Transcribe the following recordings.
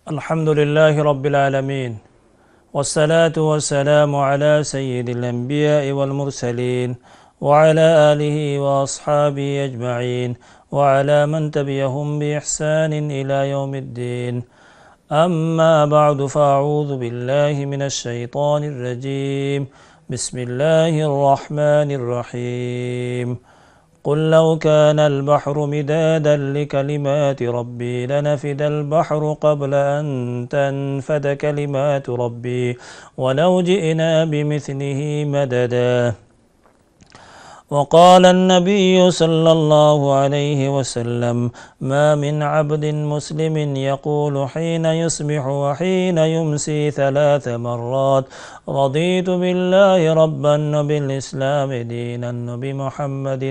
الحمد لله رب العالمين والصلاة والسلام على سيد الأنبياء والمرسلين وعلى آله وأصحابه أجمعين وعلى من تبعهم بإحسان إلى يوم الدين أما بعد فأعوذ بالله من الشيطان الرجيم بسم الله الرحمن الرحيم قل لو كان البحر مدادا لكلمات ربي لنفد البحر قبل أن تنفد كلمات ربي ولو جئنا بمثله مددا وقال النبي صلى الله عليه وسلم ما من عبد مسلم يقول حين يصبح وحين يمسي 3 مرات رضيت بالله ربا وبالإسلام دينا وبمحمد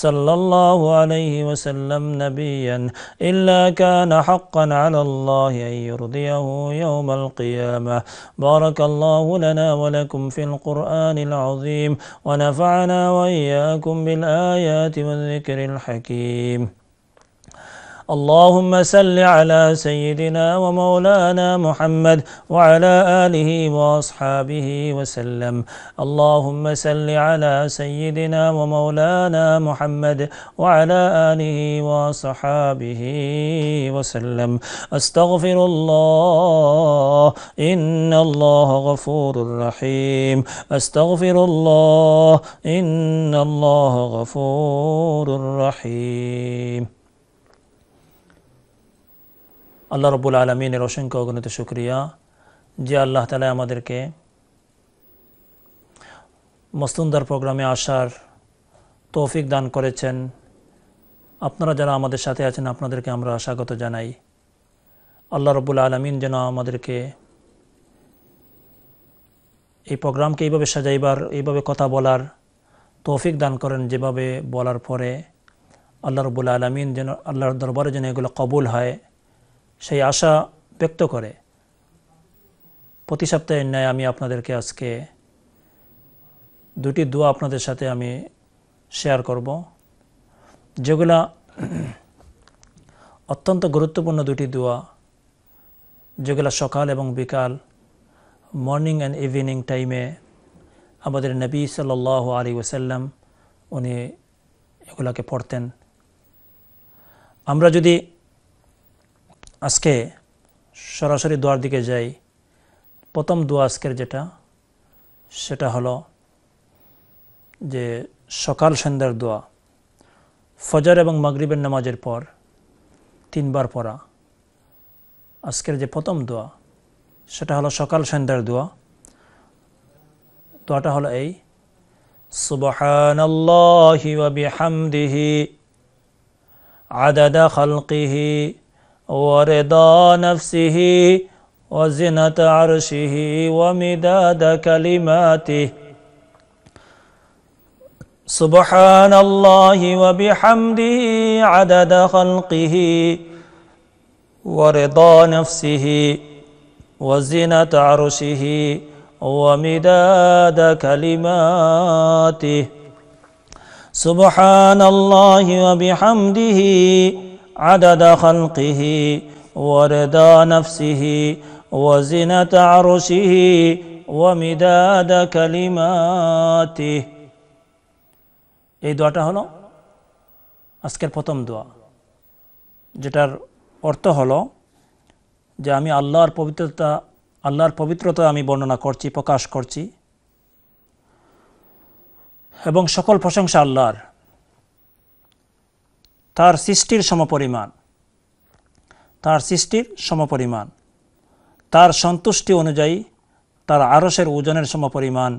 صلى الله عليه وسلم نبيا إلا كان حقا على الله أن يرضيه يوم القيامة. بارك الله لنا ولكم في القرآن العظيم ونفعنا وإياكم بالآيات والذكر الحكيم. اللهم صل على سيدنا ومولانا محمد وعلى آله وأصحابه وسلم. اللهم صل على سيدنا ومولانا محمد وعلى آله وصحابه وسلم. أستغفر الله إن الله غفور رحيم. أستغفر الله إن الله غفور رحيم. আল্লাহ রব্বুল আলমিনের অসংখ্য অগণিত শুকরিয়া যে আল্লাহ তাআলা আমাদেরকে মস্তুনদার প্রোগ্রামে আসার তৌফিক দান করেছেন। আপনারা যারা আমাদের সাথে আছেন আপনাদেরকে আমরা স্বাগত জানাই। আল্লাহ রব্বুল আলমিন যেন আমাদেরকে এই প্রোগ্রামকে এইভাবে সাজাইবার, এইভাবে কথা বলার তৌফিক দান করেন, যেভাবে বলার পরে আল্লাহ রব্বুল আলমিন যেন আল্লাহর দরবারে যেন এগুলো কবুল হয় সেই আশা ব্যক্ত করে প্রতি সপ্তাহের ন্যায় আমি আপনাদেরকে আজকে দুটি দোয়া আপনাদের সাথে আমি শেয়ার করব, যেগুলা অত্যন্ত গুরুত্বপূর্ণ দুটি দোয়া, যেগুলা সকাল এবং বিকাল, মর্নিং অ্যান্ড ইভিনিং টাইমে আমাদের নবী সাল্লাল্লাহু আলাইহি ওয়াসাল্লাম উনি এগুলাকে পড়তেন। আমরা যদি আজকে সরাসরি দোয়ার দিকে যাই, প্রথম দোয়া আজকের সেটা হলো যে সকাল সন্ধ্যার দোয়া, ফজর এবং মাগরিবের নামাজের পর 3 বার পড়া। আজকের যে প্রথম দোয়া সেটা হলো সকাল সন্ধ্যার দোয়া। দোয়াটা হলো এই: সুবহানাল্লাহি ওয়া বিহামদিহি আদাদা খালকিহি ورضا نفسه وزنة عرشه ومداد كلماته. سبحان الله وبحمده عدد خلقه ورضا نفسه وزنة عرشه ومداد كلماته. سبحان الله وبحمده عدد خلقه ورضا نفسه وزنة عرشه ومداد كلماته. এই দোয়াটা হলো আজকের প্রথম দোয়া, যেটার অর্থ হলো যে আমি আল্লাহর পবিত্রতা আমি বর্ণনা করছি, প্রকাশ করছি, এবং সকল প্রশংসা আল্লাহর, তার সৃষ্টির সমপরিমাণ, তার সন্তুষ্টি অনুযায়ী তার আরশের ওজনের সমপরিমাণ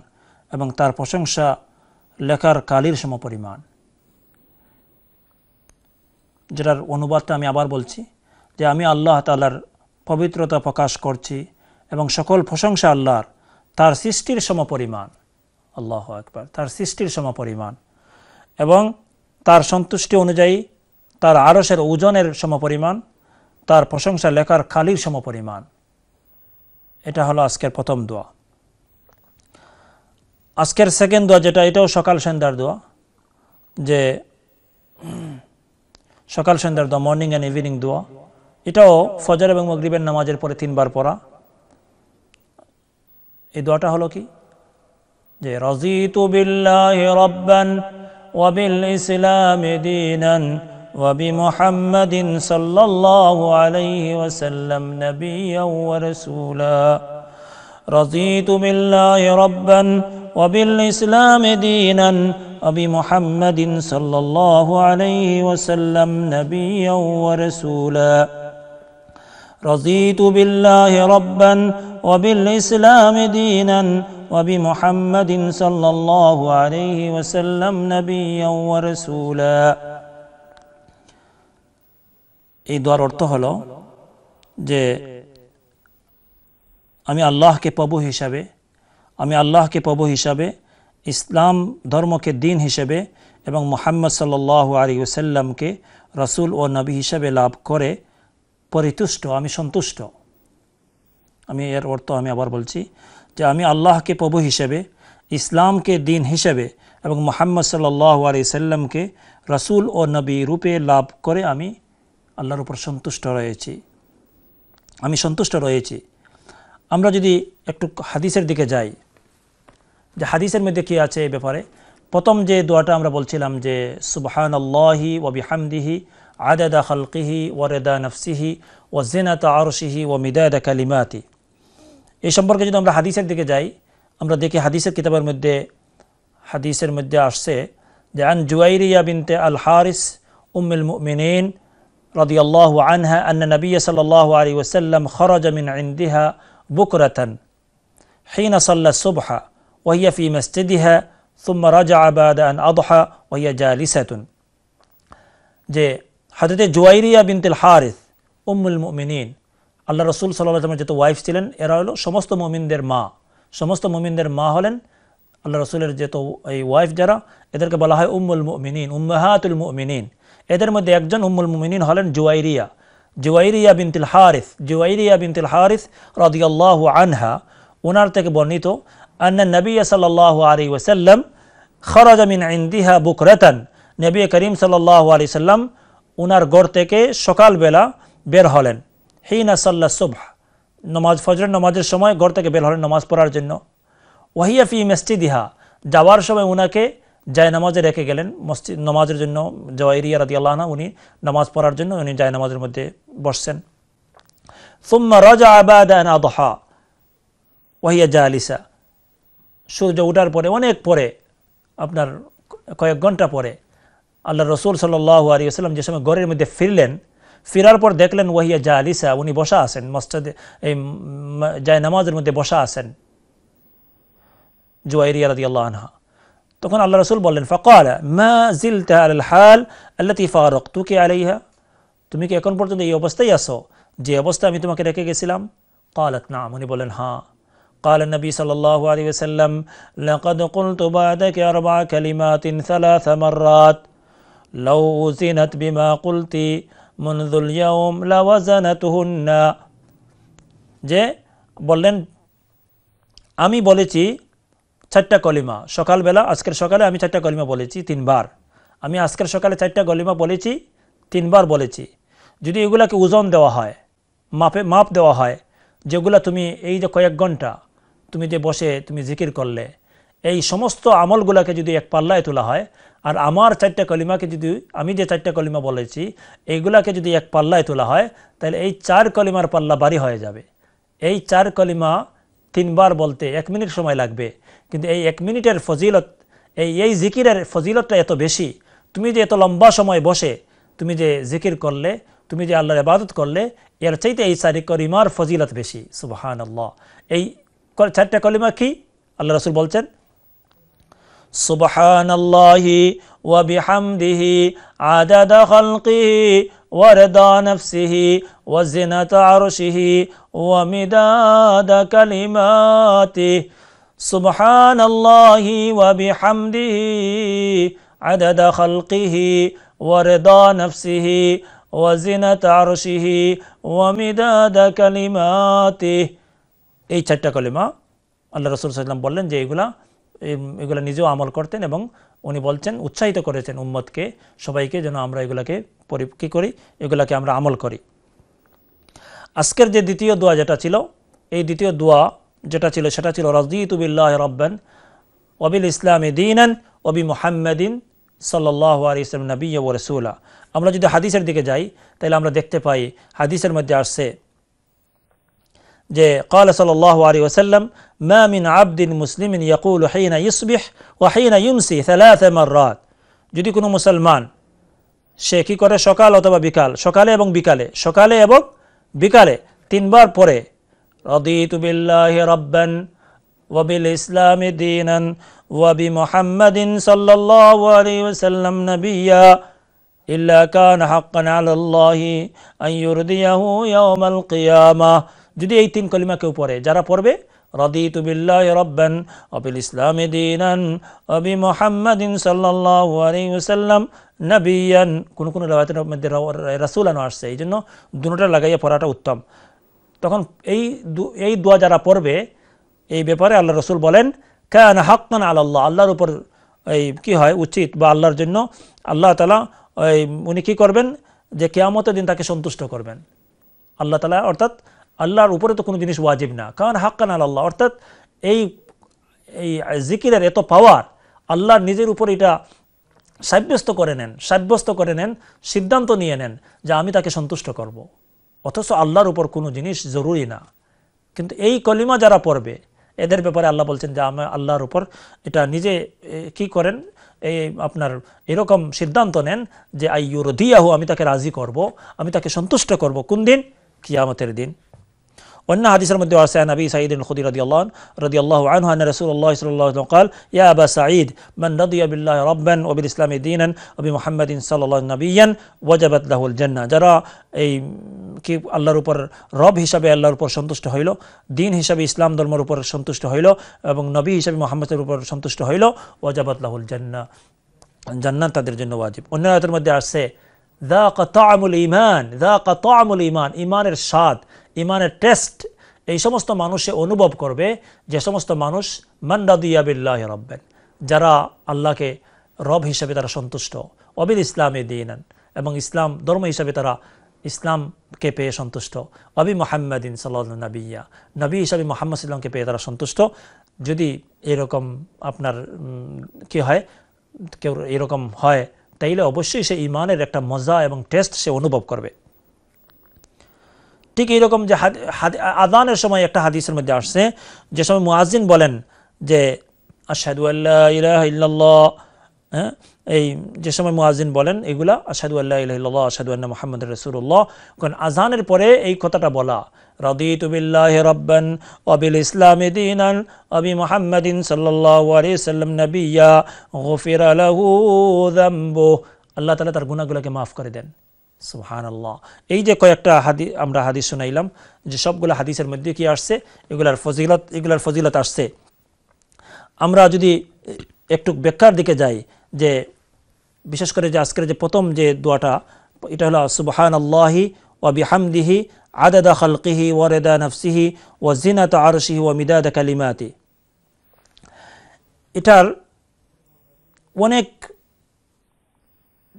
এবং তার প্রশংসা লেখার কালির সমপরিমাণ। যেটার অনুবাদটা আমি আবার বলছি যে আমি আল্লাহ তাআলার পবিত্রতা প্রকাশ করছি এবং সকল প্রশংসা আল্লাহর, তার সৃষ্টির সমপরিমাণ। আল্লাহু আকবার। তার সৃষ্টির সমপরিমাণ এবং তার সন্তুষ্টি অনুযায়ী তার আরশের ওজনের সমপরিমাণ, তার প্রশংসা লেখার খালির সমপরিমাণ। এটা হলো আজকের প্রথম দোয়া। আজকের সেকেন্ড দোয়া যেটা, এটাও সকাল সন্ধ্যার দোয়া, যে সকাল সন্ধ্যার দোয়া, মর্নিং অ্যান্ড ইভিনিং দোয়া, এটাও ফজর এবং মাগরিবের নামাজের পরে 3 বার পড়া। এই দোয়াটা হলো কি যে রাযীতু বিল্লাহি রাব্বান ওয়া বিল ইসলামি দীনান ওয়া বিমুহাম্মাদিন সাল্লাল্লাহু আলাইহি ওয়াসাল্লাম নাবিয়্যান ওয়া রাসূলা। রাযীতু বিল্লাহি রাব্বান ওয়া বিল ইসলামি দীনান ওয়া বিমুহাম্মাদিন সাল্লাল্লাহু আলাইহি ওয়াসাল্লাম নাবিয়্যান ওয়া রাসূলা। রাযীতু বিল্লাহি রাব্বান ওয়া বিল ইসলামি দীনান ওয়া বিমুহাম্মাদিন সাল্লাল্লাহু আলাইহি ওয়াসাল্লাম নাবিয়্যান ওয়া রাসূলা। এই দোয়ার অর্থ হলো যে আমি আল্লাহকে প্রভু হিসাবে, ইসলাম ধর্মকে দিন হিসেবে এবং মুহাম্মদ সাল্লাল্লাহু আলাইহি ওয়াসাল্লামকে রাসূল ও নবী হিসাবে লাভ করে পরিতুষ্ট, আমি সন্তুষ্ট। আমি এর অর্থ আমি আবার বলছি যে আমি আল্লাহকে প্রভু হিসেবে, ইসলামকে দিন হিসেবে এবং মুহাম্মদ সাল্লাল্লাহু আলাইহি সাল্লামকে রাসূল ও নবী রূপে লাভ করে আমি আল্লাহর উপর সন্তুষ্ট রয়েছি। আমরা যদি একটু হাদিসের দিকে যাই, যে হাদিসের মধ্যে কি আছে এই ব্যাপারে। প্রথম যে দোয়াটা আমরা বলছিলাম যে সুবহানাল্লাহি ওয়া বিহামদিহি আদাদা খালকিহি ওয়া রিদা নাফসিহি ওয়া জিনাতা আরশিহি ওয়া মিদাদা কালিমাতি। এই সম্পর্কে যদি আমরা হাদিসের দিকে যাই, আমরা দেখি হাদিসের কিতাবের মধ্যে আসছে যে আন জুয়াইরিয়া বিনতে আল হারিস উম্মুল মুমিনিন রাদিয়াল্লাহু আনহা আন্না নবিয়্য সাল্লাল্লাহু আলাইহি ওয়াসাল্লাম খরাজা মিন ইনদিহা বুকরাতান হিনা সাল্লা সুবহা ওয়া হিয়া ফি মাসজিদিহা সুম্মা রাজা'a বা'দা আন আদহা ওয়া হিয়া জালিসাতুন। যে হযরতে জুয়াইরিয়া বিনতুল হারিস উম্মুল মুমিনিন, আল্লাহ রাসূল সাল্লাল্লাহু আলাইহি ওয়াসাল্লামের যত ওয়াইফ ছিলেন এরা হলো সমস্ত মুমিনদের মা হলেন আল্লাহ রাসূলের যত এই ওয়াইফ যারা, এদেরকে বলা হয় উম্মুল মুমিনিন, উম্মাহাতুল মুমিনিন। এদের মধ্যে একজন উম্মুল মুমিনিন হলেন জুয়াইরিয়া বিনতুল হারিস রাদিয়াল্লাহু আনহা। ওনার থেকে বর্ণিত আন্না নবিয়্য সাল্লাল্লাহু আলাইহি ওয়াসাল্লাম খরাজা মিন ইনদিহা বুকরাতান, নবী করিম সাল্লাল্লাহু আলাইহি সাল্লাম ওনার ঘর থেকে সকালবেলা বের হলেন। হিনা সাল্লা সুবহ, ফজরের নামাজের সময় ঘর থেকে বের হলেন নামাজ পড়ার জন্য। ওয়াহিয়া ফি মাসজিদিহা, যাওয়ার সময় উনাকে জায়নামাজে রেখে গেলেন মসজিদ নামাজের জন্য। জুয়াইরিয়া রাদিয়াল্লাহু আনহা উনি নামাজ পড়ার জন্য উনি জায়নামাজের মধ্যে বসছেন। সুম্মা রাজা'a বা'দা আন আদহা ওয়া হিয়া জালিসা, সূর্য ওঠার পরে অনেক পরে, আপনার কয়েক ঘন্টা পরে আল্লাহ রাসূল সাল্লাল্লাহু আলাইহি ওয়াসাল্লাম যে সময় ঘরের মধ্যে ফিরার পর দেখলেন ওয়া হিয়া জালিসা, উনি বসা আছেন মসজিদে, এই জায়নামাজের মধ্যে বসা আছেন জুয়াইরিয়া রাদিয়াল্লাহু আনহা। তখন আল্লাহ রাসূল বললেন ফাকালা মা জিলতা আলাল হাল আল্লাতী ফারাকতুকি আলাইহা, তুমি কি এখন পর্যন্ত এই অবস্থায় আছো যে অবস্থায় আমি তোমাকে রেখে গেছিলাম? ক্বালাত নাম, উনি বলেন হ্যাঁ। قال النبي صلى الله عليه وسلم لقد قلت بعدك 4 كلمات 3 مرات لو وزنت بما قلت منذ اليوم لوزنتهن। যে বললেন আমি বলেছি 4টা কলিমা সকালবেলা, আজকের সকালে আমি 4টা কলিমা বলেছি 3 বার। আমি আজকের সকালে 4টা কলিমা বলেছি 3 বার বলেছি। যদি এগুলাকে ওজন দেওয়া হয়, মাপ দেওয়া হয়, যেগুলা তুমি এই যে কয়েক ঘন্টা তুমি যে বসে তুমি জিকির করলে, এই সমস্ত আমলগুলাকে যদি এক পাল্লায় তোলা হয়, আর আমার 4টা কলিমাকে যদি, আমি যে 4টা কলিমা বলেছি এইগুলাকে যদি এক পাল্লায় তোলা হয়, তাহলে এই 4 কলিমার পাল্লা ভারী হয়ে যাবে। এই 4 কলিমা 3 বার বলতে 1 মিনিট সময় লাগবে, কিন্তু এই 1 মিনিটের ফজিলত, এই জিকিরের ফজিলতটা এত বেশি। তুমি যে এত লম্বা সময় বসে তুমি যে জিকির করলে, তুমি যে আল্লাহর ইবাদত করলে, এর চাইতে এই 4 কলিমার ফজিলত বেশি। সুবহানাল্লাহ। এই 4টা কলিমা কি? আল্লাহ রাসূল বলছেন সুবহানাল্লাহি ওয়া বিহামদিহি আদাদা খালকিহি ওয়া রিদা নাফসিহি ওয়া জিনাতা আরশিহি ওয়া মিদাদা কালিমাতিহি। সুবহানাল্লাহি ওয়া বিহামদিহি আদাদা খালকিহি ওয়া রিদা নাফসিহি ওয়া জিনাতা আরশিহি ওয়া মিদাদা কালিমাতিহি। এই 4টা কলিমা আল্লাহ রাসূল সাল্লাল্লাহু আলাইহি ওয়াসাল্লাম বললেন যে এগুলা নিজেও আমল করতেন, এবং উনি বলছেন, উৎসাহিত করেছেন উম্মতকে, সবাইকে যেন আমরা এগুলাকে কি করি, এগুলাকে আমরা আমল করি। আজকের যে দ্বিতীয় দোয়া যেটা ছিল, এই দ্বিতীয় দোয়া যেটা ছিল সেটা ছিল রাযীতু বিল্লাহি রাব্বান ওয়া বিল ইসলামি দীনান ওয়া বি মুহাম্মাদিন সাল্লাল্লাহু আলাইহি ওয়াসাল্লাম নাবিয়্যা ওয়া রাসূলা। আমরা যদি হাদিসের দিকে যাই তাহলে আমরা দেখতে পাই হাদিসের মধ্যে আসছে যে قال সাল্লাল্লাহু আলাইহি ওয়াসাল্লাম মা মিন আবদিন মুসলিমিন ইয়াকুলু হিনা ইসবিহ ওয়া হিনা ইউমসি ثلاث مرات। যদি কোনো মুসলমান সে কি করে সকাল অথবা বিকাল, সকালে এবং বিকালে, সকালে এবং বিকালে তিনবার পরে রাদিতু বিল্লাহি রাব্বান ওয়া বিল ইসলামি দীনান ওয়া বি মুহাম্মাদিন সাল্লাল্লাহু আলাইহি ওয়াসাল্লাম নাবিয়্যা ইল্লা কানা হাক্কান আলাল্লাহি আন ইউরদিয়াহু ইয়াওমাল কিয়ামাহ। যদি এই তিন কলিমা কেউ পড়ে, যারা পড়বে রাদিতু বিল্লাহি রাব্বান ওয়া বিল ইসলামি দীনান ওয়া বি মুহাম্মাদিন সাল্লাল্লাহু আলাইহি ওয়াসাল্লাম নাবিয়ান, কোন কোন riwayat-এর মধ্যে রাসূলান আসছে, এই জন্য দুটোটা লাগাইয়া পড়াটা উত্তম। তখন এই দোয়া যারা পড়বে এই ব্যাপারে আল্লাহ রাসূল বলেন কানা হাক্কান আলাল্লাহ, আল্লাহর উপর এই কি হয় উচিত বা আল্লাহর জন্য আল্লাহ তাআলা উনি কি করবেন যে কিয়ামতের দিন তাকে সন্তুষ্ট করবেন আল্লাহ তাআলা। অর্থাৎ আল্লাহর উপরে তো কোনো জিনিস ওয়াজিব না, কারণ হাক্কান আলাল্লাহ, অর্থাৎ এই জিকিরের এত পাওয়ার আল্লাহর নিজের উপর এটা সাব্যস্ত করে নেন, সিদ্ধান্ত নিয়ে নেন যে আমি তাকে সন্তুষ্ট করব। অথচ আল্লাহর উপর কোনো জিনিস জরুরি না, কিন্তু এই কলিমা যারা পড়বে এদের ব্যাপারে আল্লাহ বলছেন যে আমি আল্লাহর উপর এটা নিজে কি করেন, এই আপনার এরকম সিদ্ধান্ত নেন যে আইয়ুরদিয়াহু, আমি তাকে রাজি করব, আমি তাকে সন্তুষ্ট করব। কোন দিন? কিয়ামতের দিন। অন্য হাদিসের মধ্যে আছে নবী সাঈদ আল-খুদরি রাদিয়াল্লাহু আনহু আন্না রাসূলুল্লাহ সাল্লাল্লাহু আলাইহি ওয়াসাল্লাম قال يا ابا سعيد من رضي بالله ربا وبالاسلام دينا وبمحمد صلى الله عليه نبيا وجبت له الجنه। যারা এই কি আল্লাহর উপর রব হিসাবে আল্লাহর উপর সন্তুষ্ট হইল, দিন হিসাবে ইসলাম ধর্মের উপর সন্তুষ্ট হইল এবং নবী হিসাবে মুহাম্মদের উপর সন্তুষ্ট হইল, ওয়াজাবাত লাহুল জান্নাহ, জান্নাত তাদের জন্য ওয়াজিব। অন্য আয়াতের মধ্যে আছে যাকা তা'আমুল ঈমান, যাকা তা'আমুল ঈমান, ঈমানের স্বাদ, ঈমানের টেস্ট এই সমস্ত মানুষে অনুভব করবে যে সমস্ত মানুষ মান রাদিয়া বিল্লাহি রাব্বান, যারা আল্লাহকে রব হিসেবে তারা সন্তুষ্ট, ওয়াবিল ইসলামে দীনান, এবং ইসলাম ধর্ম হিসেবে তারা ইসলামকে পেয়ে সন্তুষ্ট, ওয়াবি মুহাম্মাদিন সাল্লাল্লাহু আলাইহি নাবিয়্যা, নবী হিসেবে মুহাম্মদ সাল্লাল্লাহু আলাইহি ওয়াসাল্লামকে পেয়ে তারা সন্তুষ্ট। যদি এরকম আপনার কি হয়, কেউ এরকম হয় তাইলে অবশ্যই সে ঈমানের একটা মজা এবং টেস্ট সে অনুভব করবে। ঠিক এইরকম যে আযানের সময় একটা হাদিসের মধ্যে আসছে, যে সময় মুয়াজ্জিন বলেন যে আশহাদু আল্লা ইলাহা ইল্লাল্লাহ, এই যে সময় মুয়াজ্জিন বলেন এগুলা আশহাদু আল্লা ইলাহা ইল্লাল্লাহ আশহাদু আন্না মুহাম্মাদুর রাসূলুল্লাহ, কারণ আযানের পরে এই কথাটা বলা রাদিতু বিল্লাহি রাব্বান ওয়া বিল ইসলামি দীনান ওয়া বি মুহাম্মাদিন সাল্লাল্লাহু আলাইহি ওয়াসাল্লাম নাবিয়্যা গুফিরা লাহু যামবু, আল্লাহ তাআলা তার গুনাহগুলোকে মাফ করে দেন। সুবহানাল্লাহ। এই যে কয়েকটা আমরা হাদিস শুনাইলাম, যে সবগুলো হাদিসের মধ্যে কি আসছে, এগুলার ফজিলত আসছে। আমরা যদি একটু ব্যাখ্যার দিকে যাই, যে বিশেষ করে যে আজকের যে প্রথম যে দোয়াটা, এটা হলো সুবহানাল্লাহি ওয়া বিহামদিহি আদাদা খালকিহি ওয়া রিদা নাফসিহি ওয়া জিনাতা আরশিহি ওয়া মিদাদা কালিমাতি। এটার অনেক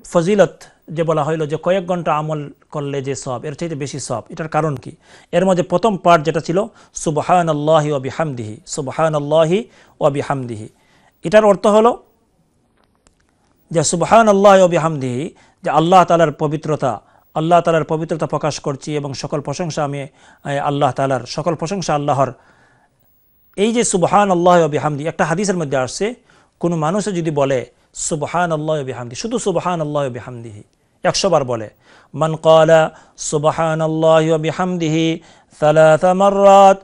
ফজিলত যে বলা হইল যে কয়েক ঘন্টা আমল করলে যে সওয়াব, এর চাইতে বেশি সওয়াব। এটার কারণ কি? এর মধ্যে প্রথম পার্ট যেটা ছিল সুবহানাল্লাহি ওয়া বিহামদিহি, সুবহানাল্লাহি ওয়া বিহামদিহি, এটার অর্থ হলো যে সুবহানাল্লাহি ওয়া বিহামদিহি, যে আল্লাহ তাআলার পবিত্রতা প্রকাশ করছি এবং সকল প্রশংসা আমি আল্লাহ তাআলার, সকল প্রশংসা আল্লাহর। এই যে সুবহানাল্লাহি ওয়া বিহামদিহি, একটা হাদিসের মধ্যে আসছে কোনো মানুষে যদি বলে সুবহানাল্লাহি ওয়া বিহামদিহি, শুধু সুবহানাল্লাহি ওয়া বিহামদিহি 100 বার বলে, মান ক্বালা সুবহানাল্লাহি ওয়া বিহামদিহি 3 মাররাত,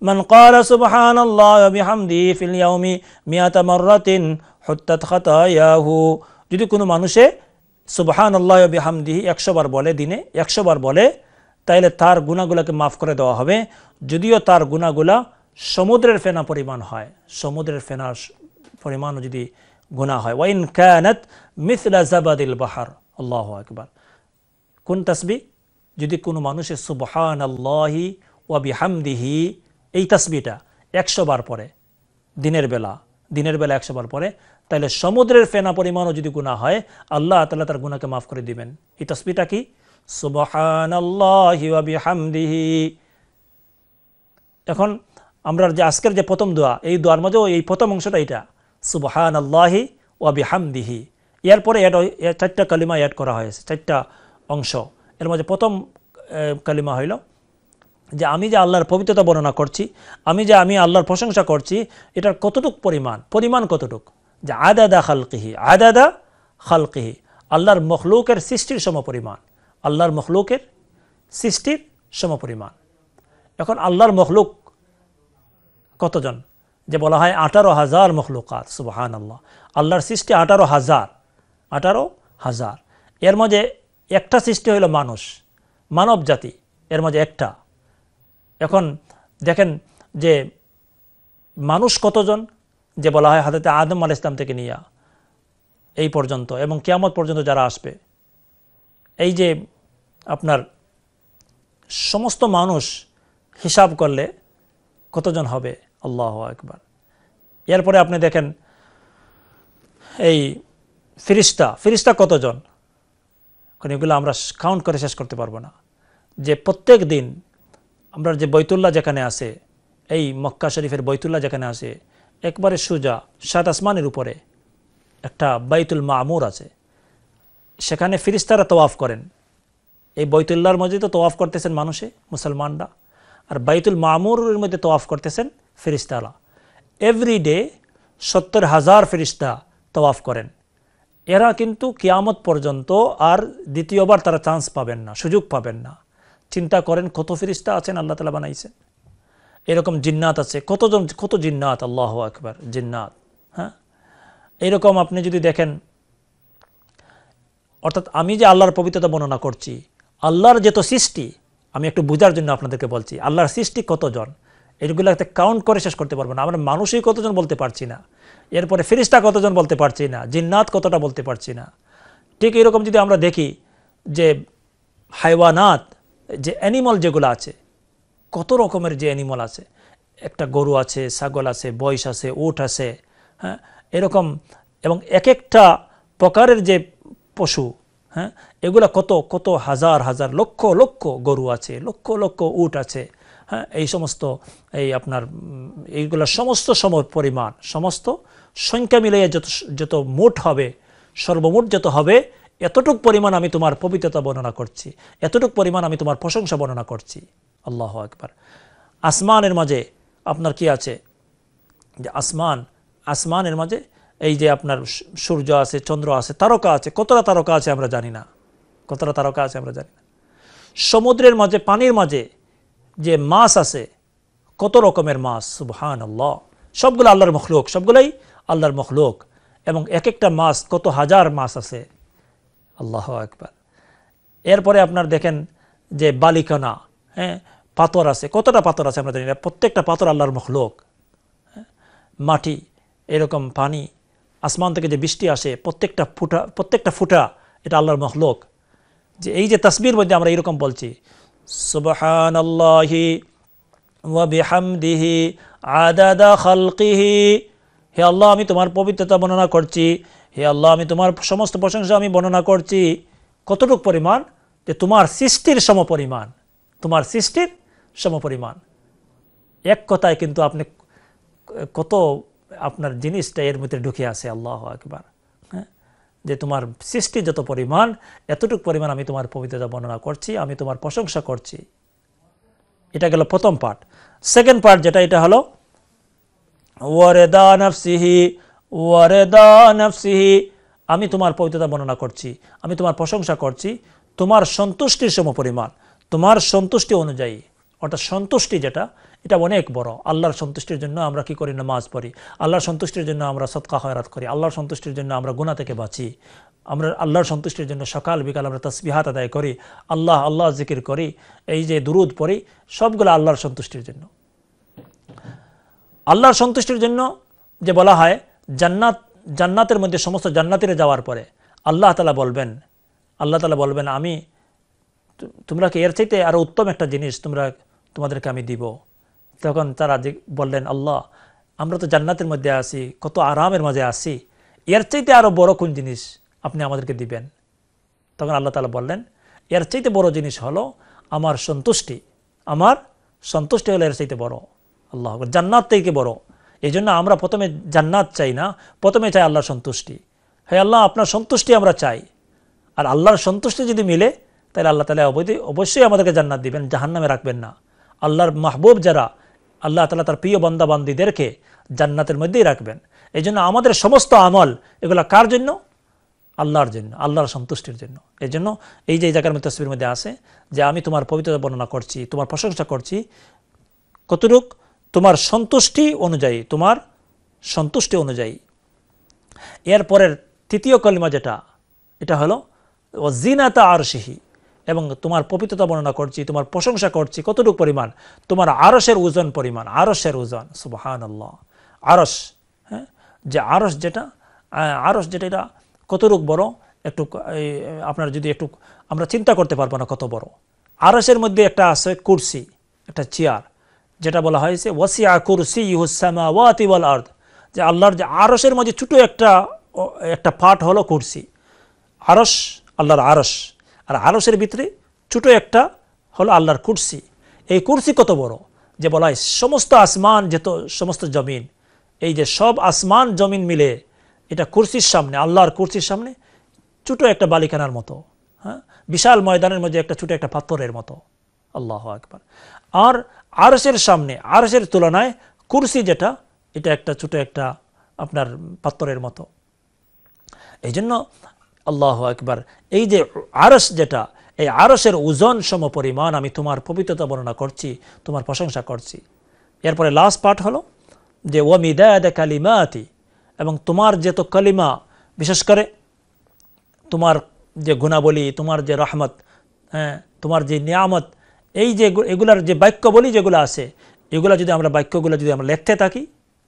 মান ক্বালা সুবহানাল্লাহি ওয়া বিহামদিহি ফিল ইয়াউমি 100 মাররাতিন হুত্তাত খাতায়াহু। যদি কোনো মানুষে সুবহানাল্লাহি ওয়া বিহামদিহি 100 বার বলে, দিনে 100 বার বলে, তাইলে তার গুনাহগুলোকে মাফ করে দেওয়া হবে, যদিও তার গুনাহগুলা সমুদ্রের ফেনা পরিমাণ হয়, সমুদ্রের ফেনার পরিমাণও যদি গুনাহ হয়। ওয়াইন কানাত মিসলা জাবাদিল বাহর, আল্লাহু আকবার। কোন তাসবিহ? যদি কোনো মানুষের সুবহানাল্লাহি ওয়া বিহামদিহি এই তাসবিহটা 100 বার পড়ে দিনের বেলা 100 বার পড়ে, তাহলে সমুদ্রের ফেনা পরিমাণও যদি গুনাহ হয় আল্লাহ তাআলা তার গুনাহকে মাফ করে দিবেন। এই তাসবিহটা কি? সুবহানাল্লাহি ওয়া বিহামদিহি। এখন আমরা যে আজকের যে প্রথম দোয়া, এই দোয়ার মধ্যেও এই প্রথম অংশটা এটা সুবহানাল্লাহি ওয়া বিহামদিহি। এরপরে চারটা কালিমা অ্যাড করা হয়েছে, চারটা অংশ। এর মধ্যে প্রথম কালিমা হইল যে আমি যে আল্লাহর পবিত্রতা বর্ণনা করছি, আমি আল্লাহর প্রশংসা করছি, এটার কতটুক পরিমাণ কতটুক, যে আদাদা খালকিহি, আদাদা খালকিহি, আল্লাহর মখলুকের সৃষ্টির সমপরিমাণ, আল্লাহর মখলুকের সৃষ্টির সমপরিমাণ। এখন আল্লাহর মখলুক কতজন? যে বলা হয় 18,000 মখলুকাত। সুবহানাল্লাহ, আল্লাহর সৃষ্টি 18,000। এর মাঝে একটা সৃষ্টি হইল মানুষ, মানব জাতি, এর মাঝে একটা। এখন দেখেন যে মানুষ কতজন, যে বলা হয় হযরত আদম আলাইহিস সালাম থেকে নিয়ে এই পর্যন্ত এবং কিয়ামত পর্যন্ত যারা আসবে, এই যে আপনার সমস্ত মানুষ হিসাব করলে কতজন হবে? আল্লাহু আকবার। এরপরে আপনি দেখেন এই ফেরেশতা কতজন, কারণ এগুলো আমরা কাউন্ট করে শেষ করতে পারবো না। যে প্রত্যেক দিন আমরা যে বাইতুল্লাহ যেখানে আছে, এই মক্কা শরীফের বাইতুল্লাহ যেখানে আছে, একবারে সোজা 7 আসমানের উপরে একটা বাইতুল মামুর আছে, সেখানে ফেরেশতারা তওয়াফ করেন। এই বাইতুল্লাহর মধ্যে তো তওয়াফ করতেছেন মানুষে, মুসলমানরা, আর বাইতুল মামুরের মধ্যে তওয়াফ করতেছেন ফেরেশতারা। এভরিডে 70,000 ফেরেশতা তওয়াফ করেন। এরা কিন্তু কিয়ামত পর্যন্ত আর দ্বিতীয়বার তারা চান্স পাবেন না, সুযোগ পাবেন না। চিন্তা করেন কত ফেরেশতা আছেন আল্লাহ তাআলা বানাইছেন। এরকম জিন্নাত আছে, কত জিন্নাত, আল্লাহু আকবার, জিন্নাত। হ্যাঁ, এরকম আপনি যদি দেখেন, অর্থাৎ আমি যে আল্লাহর পবিত্রতা বর্ণনা করছি, আল্লাহর যত সৃষ্টি, আমি একটু বোঝার জন্য আপনাদেরকে বলছি, আল্লাহর সৃষ্টি কতজন, এগুলোতে কাউন্ট করে শেষ করতে পারবো না। আমরা মানুষই কতজন বলতে পারছি না, এরপরে ফেরেশতা কতজন বলতে পারছি না, জিন্নাত কতটা বলতে পারছি না। ঠিক এরকম যদি আমরা দেখি যে হাইওয়ানাত, যে অ্যানিমাল যেগুলো আছে, কত রকমের যে অ্যানিমাল আছে, একটা গরু আছে, ছাগল আছে, মহিষ আছে, উট আছে, হ্যাঁ, এরকম, এবং এক একটা প্রকারের যে পশু, হ্যাঁ, এগুলা কত হাজার হাজার লক্ষ লক্ষ গরু আছে, লক্ষ লক্ষ উট আছে, হ্যাঁ, এই সমস্ত এই আপনার এইগুলা সমস্ত পরিমাণ, সমস্ত সংখ্যা মিলিয়ে যত মোট হবে, সর্বমোট যত হবে, এতটুক পরিমাণ আমি তোমার পবিত্রতা বর্ণনা করছি, এতটুক পরিমাণ আমি তোমার প্রশংসা বর্ণনা করছি। আল্লাহু আকবার। আসমানের মাঝে আপনার কি আছে, যে আসমানের মাঝে এই যে আপনার সূর্য আছে, চন্দ্র আছে, তারকা আছে, কতটা তারকা আছে আমরা জানি না, কতটা তারকা আছে আমরা জানি না। সমুদ্রের মাঝে, পানির মাঝে যে মাছ আছে, কত রকমের মাছ, সুবহানাল্লাহ, সবগুলো আল্লাহর মখলুক, সবগুলাই আল্লাহর মখলুক, এবং এক একটা মাছ কত হাজার মাছ আছে। আল্লাহু আকবার। এরপরে আপনার দেখেন যে বালিকণা, হ্যাঁ, পাথর আছে, কতটা পাথর আছে আমরা জানি না, প্রত্যেকটা পাথর আল্লাহর মখলুক। মাটি, এরকম পানি, আসমান থেকে যে বৃষ্টি আসে, প্রত্যেকটা ফুটা এটা আল্লাহর মখলুক। যে এই যে তাসবির মধ্যে আমরা এরকম বলছি, সুবহানাল্লাহি ওয়া বিহামদিহি আদাদা খালকিহি, হে আল্লাহ আমি তোমার পবিত্রতা বর্ণনা করছি, হে আল্লাহ আমি তোমার সমস্ত প্রশংসা আমি বর্ণনা করছি। কতটুক পরিমাণ? যে তোমার সৃষ্টির সমপরিমাণ, তোমার সৃষ্টির সমপরিমাণ। এক কথায় কিন্তু আপনি কত আপনার জিনিসটা এর মধ্যে ঢুকে আছে। আল্লাহু আকবার। হ্যাঁ, যে তোমার সৃষ্টি যত পরিমাণ, এতটুকু পরিমাণ আমি তোমার পবিত্রতা বর্ণনা করছি, আমি তোমার প্রশংসা করছি। এটা গেল প্রথম পার্ট। সেকেন্ড পার্ট যেটা, এটা হলো ওয়ারেদা নাফসিহি, ওয়ারেদা নাফসিহি, আমি তোমার পবিত্রতা বর্ণনা করছি, আমি তোমার প্রশংসা করছি তোমার সন্তুষ্টির সমপরিমাণ, তোমার সন্তুষ্টি অনুযায়ী। অর্থাৎ সন্তুষ্টি যেটা, এটা অনেক বড়। আল্লাহর সন্তুষ্টির জন্য আমরা কি করি? নামাজ পড়ি। আল্লাহর সন্তুষ্টির জন্য আমরা সদকা খয়রাত করি। আল্লাহর সন্তুষ্টির জন্য আমরা গুনাহ থেকে বাঁচি। আমরা আল্লাহর সন্তুষ্টির জন্য সকাল বিকাল আমরা তাসবিহাত আদায় করি, আল্লাহ জিকির করি, এই যে দুরুদ পড়ি, সবগুলো আল্লাহর সন্তুষ্টির জন্য। আল্লাহর সন্তুষ্টির জন্য যে বলা হয়, জান্নাতের মধ্যে সমস্ত জান্নাতীরা যাওয়ার পরে আল্লাহ তাআলা বলবেন আমি তোমরা কি এর চাইতে আরো উত্তম একটা জিনিস তোমাদেরকে আমি দিব। তখন তারা বললেন, আল্লাহ আমরা তো জান্নাতের মধ্যে আছি, কত আরামের মাঝে আছি, এর চাইতে আরো বড় কোন জিনিস আপনি আমাদেরকে দিবেন? তখন আল্লাহ তাআলা বললেন, এর চাইতে বড় জিনিস হলো আমার সন্তুষ্টি। আমার সন্তুষ্টি হলো এর চাইতে বড়। আল্লাহ আকবার, জান্নাত থেকে বড়। এই জন্য আমরা প্রথমে জান্নাত চাই না, প্রথমে চাই আল্লাহর সন্তুষ্টি। হে আল্লাহ, আপনার সন্তুষ্টি আমরা চাই। আর আল্লাহর সন্তুষ্টি যদি মিলে তাহলে আল্লাহ তাআলা অবশ্যই আমাদেরকে জান্নাত দিবেন, জাহান্নামে রাখবেন না। আল্লাহর মাহবুব যারা, আল্লাহ তাআলা তার প্রিয় বান্দা বান্দীদেরকে জান্নাতের মধ্যেই রাখবেন। এই জন্য আমাদের সমস্ত আমল এগুলা কার জন্য? আল্লাহর জন্য, আল্লাহর সন্তুষ্টির জন্য। এই জন্য এই যে জায়গার মধ্যে তাসবিহের মধ্যে আছে যে আমি তোমার পবিত্রতা বর্ণনা করছি, তোমার প্রশংসা করছি কতটুক? তোমার সন্তুষ্টি অনুযায়ী, তোমার সন্তুষ্টি অনুযায়ী। এরপরের তৃতীয় কলিমা যেটা, এটা হলো ওয়াজিনাতা আরশিহি, এবং তোমার পবিত্রতা বর্ণনা করছি, তোমার প্রশংসা করছি কতটুকু পরিমাণ? তোমার আরশের ওজন পরিমাণ, আরশের ওজন। সুবহানাল্লাহ। আরশ, হ্যাঁ, যে আরশ যেটা, আরশ যেটা, এটা কতটুক বড় একটু আপনার যদি একটু আমরা চিন্তা করতে পারবো না কত বড়। আরশের মধ্যে একটা আছে কুরসি, একটা চেয়ার, যেটা বলা হয়েছে ওয়াসিআ কুরসিয়ুহুস সামাওয়াতি ওয়াল আরদ, যে আল্লাহর যে আরশের মধ্যে ছোট একটা পার্ট হলো কুরসি। আরশ আল্লাহর আরশ, আর আরশের ভিতরে ছোট একটা হলো আল্লাহর কুরসি। এই কুরসি কত বড়, যে বলা হয় সমস্ত আসমান, যেত সমস্ত জমিন, এই যে সব আসমান জমিন মিলে এটা কুরসির সামনে, আল্লাহর কুরসির সামনে ছোট একটা বালিকানার মতো, হ্যাঁ, বিশাল ময়দানের মধ্যে একটা ছোট একটা পাথরের মতো। আল্লাহু আকবার। আর আরশের সামনে, আরশের তুলনায় কুরসি যেটা, এটা একটা ছোট একটা আপনার পাথরের মতো। এই জন্য আল্লাহু আকবার, এই যে আরশ যেটা, এই আরশের ওজন সম পরিমাণ আমি তোমার পবিত্রতা বর্ণনা করছি, তোমার প্রশংসা করছি। এরপরে লাস্ট পার্ট হলো যে ওয়া মিদাদ কালিমাতি, এবং তোমার যত কালিমা, বিশেষ করে তোমার যে গুণাবলী, তোমার যে রহমত, হ্যাঁ, তোমার যে নিয়ামত, এই যে এগুলার যে বাক্যবলী যেগুলো আছে, এগুলো যদি আমরা বাক্যগুলো যদি আমরা লিখতে থাকি,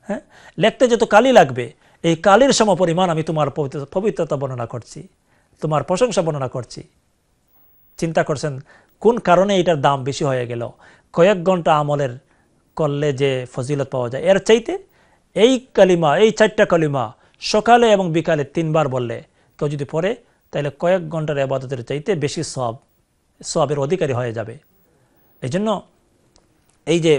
হ্যাঁ, লিখতে যত কালি লাগবে, এই কালির সম পরিমাণ আমি তোমার পবিত্রতা বর্ণনা করছি, তোমার প্রশংসা বর্ণনা করছি। চিন্তা করছেন কোন কারণে এটার দাম বেশি হয়ে গেল? কয়েক ঘন্টা আমলের করলে যে ফজিলত পাওয়া যায়, এর চাইতে এই কালিমা, এই 4টা কালিমা সকালে এবং বিকালে 3 বার বললে কেউ যদি পড়ে, তাহলে কয়েক ঘন্টার ইবাদতের চাইতে বেশি সওয়াবের অধিকারী হয়ে যাবে। এই জন্য এই যে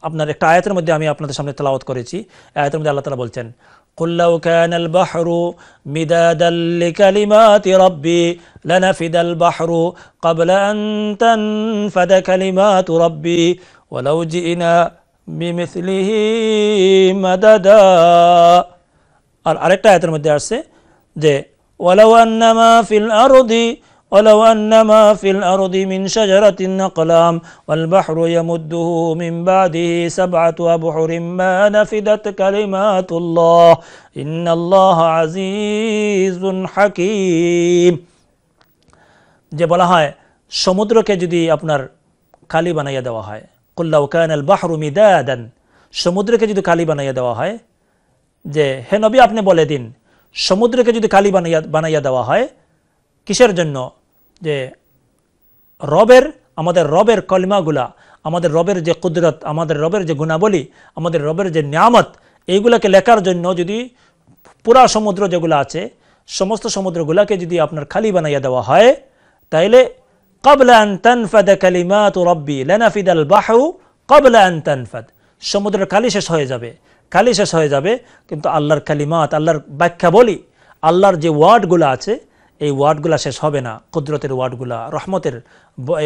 আপনার একটা আয়াতের মধ্যে আমি আপনাদের সামনে তেলাওয়াত করেছি, আয়াতের মধ্যে আল্লাহ তাআলা বলছেন قُلْ لَوْ كَانَ الْبَحْرُ مِدَادًا لِكَلِمَاتِ رَبِّي لَنَفِدَ الْبَحْرُ قَبْلَ أَن تَنفَدَ كَلِمَاتُ رَبِّي وَلَوْ جِئْنَا بِمِثْلِهِ مَدَدًا। আর আরেকটা আয়াতের মধ্যে আছে যে وَلَوْ أَنَّ مَا فِي الْأَرْضِ ولو أن ما في الأرض من شجرة أقلام والبحر يمده من بعده 7 أبحر ما نفدت كلمات الله إن الله عزيز حكيم। যে বলা হয় সমুদ্রকে যদি আপনার কালি বানাইয়া দেওয়া হয়, قل لو كان البحر مدادا, সমুদ্রকে যদি কালি বানাইয়া দেওয়া হয়, যে হে নবী আপনি বলে দিন সমুদ্রকে যদি কালি বানাইয়া দেওয়া হয়, কিসের জন্য? যে আমাদের রবের কলিমাগুলা, আমাদের রবের যে কুদরত, আমাদের রবের যে গুণাবলী, আমাদের রবের যে নিয়ামত, এইগুলাকে লেখার জন্য যদি পুরা সমুদ্র যেগুলো আছে, সমস্ত সমুদ্রগুলাকে যদি আপনার খালি বানাইয়া দেওয়া হয়, তাইলে ক্বাবলা আন তানফাদ কালিমাতু রাব্বি লানাফিদাল বাহরু ক্বাবলা আন তানফাদ, সমুদ্রের কালি শেষ হয়ে যাবে, কালি শেষ হয়ে যাবে, কিন্তু আল্লাহর কালিমাত, আল্লাহর ব্যাখ্যা বলি, আল্লাহর যে ওয়ার্ডগুলো আছে, এই ওয়ার্ডগুলা শেষ হবে না। কুদরতের ওয়ার্ডগুলা, রহমতের,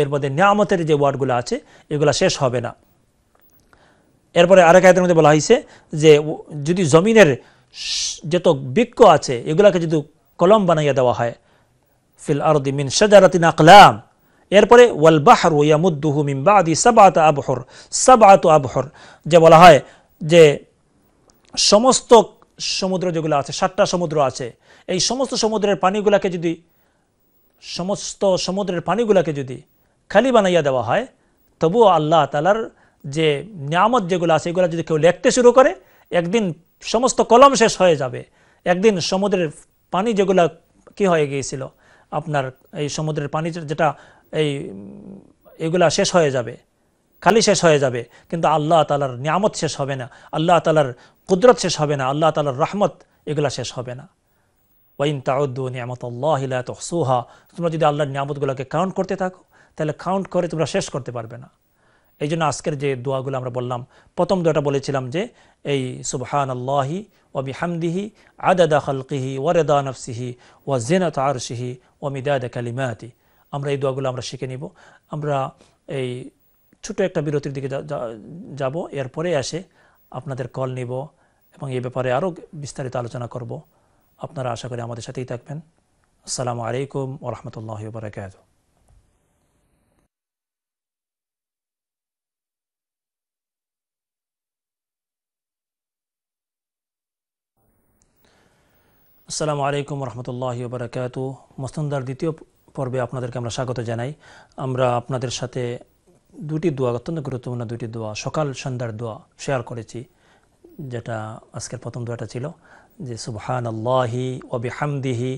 এর মধ্যে নিয়ামতের যে ওয়ার্ডগুলো আছে, এগুলা শেষ হবে না। এরপরে আরেক আয়াতের মধ্যে বলা হয়েছে যে যদি জমিনের যত বৃক্ষ আছে এগুলাকে যদি কলম বানাইয়া দেওয়া হয়, ফিল আরদি মিন শাজারাতিন আকলাম, এরপরে ওয়াল বাহরু ইয়ামুদ্দুহু মিন বাদি 7 আবহর, যে বলা হয় যে সমস্ত সমুদ্র যেগুলো আছে, 7টা সমুদ্র আছে, এই সমস্ত সমুদ্রের পানিগুলাকে যদি খালি বানাইয়া দেওয়া হয়, তবুও আল্লাহ তাআলার যে নিয়ামত যেগুলো আছে এগুলো যদি কেউ লিখতে শুরু করে, একদিন সমস্ত কলম শেষ হয়ে যাবে। একদিন সমুদ্রের পানি যেগুলা কি হয়ে গিয়েছিল, আপনার এই সমুদ্রের পানি যেটা এগুলা শেষ হয়ে যাবে, খালি শেষ হয়ে যাবে, কিন্তু আল্লাহ তাআলার নিয়ামত শেষ হবে না, আল্লাহ তাআলার কুদরত শেষ হবে না, আল্লাহ তাআলার রহমত এগুলা শেষ হবে না। ওয়াইন তাউদ্দু নি'মাতাল্লাহি লা তুহসুহা, তোমরা যদি আল্লাহর নিয়ামতগুলোকে কাউন্ট করতে থাকো তাহলে কাউন্ট করে তোমরা শেষ করতে পারবে না। এই জন্য আজকের যে দোয়াগুলো আমরা বললাম, প্রথম দোয়াটা বলেছিলাম যে এই সুবহানাল্লাহি ওয়া বিহামদিহি আদাদা খালকিহি ওয়া রিদা নাফসিহি ওয়া জিনাতা আরশিহি ওয়া মিদাদা কালিমাতি। আমরা এই দোয়াগুলো আমরা শিখে নিব। আমরা এই ছোট একটা বিরতির দিকে যাব, এরপরে আসে আপনাদের কল নিব এবং এই ব্যাপারে আরও বিস্তারিত আলোচনা করব। আপনারা আশা করি আমাদের সাথেই থাকবেন। আসসালামু আলাইকুম ওয়া রাহমাতুল্লাহি ওয়া বারাকাতুহু। আসসালামু আলাইকুম রহমতুল্লাহি ওয়া বারাকাতুহু। মস্তনদার দ্বিতীয় পর্বে আপনাদেরকে আমরা স্বাগত জানাই। আমরা আপনাদের সাথে দুটি দোয়া, অত্যন্ত গুরুত্বপূর্ণ দুটি দোয়া, সকাল সন্ধ্যার দোয়া শেয়ার করেছি। যেটা আজকের প্রথম দোয়াটা ছিল যে সুবহানাল্লাহি ওয়া বিহামদিহি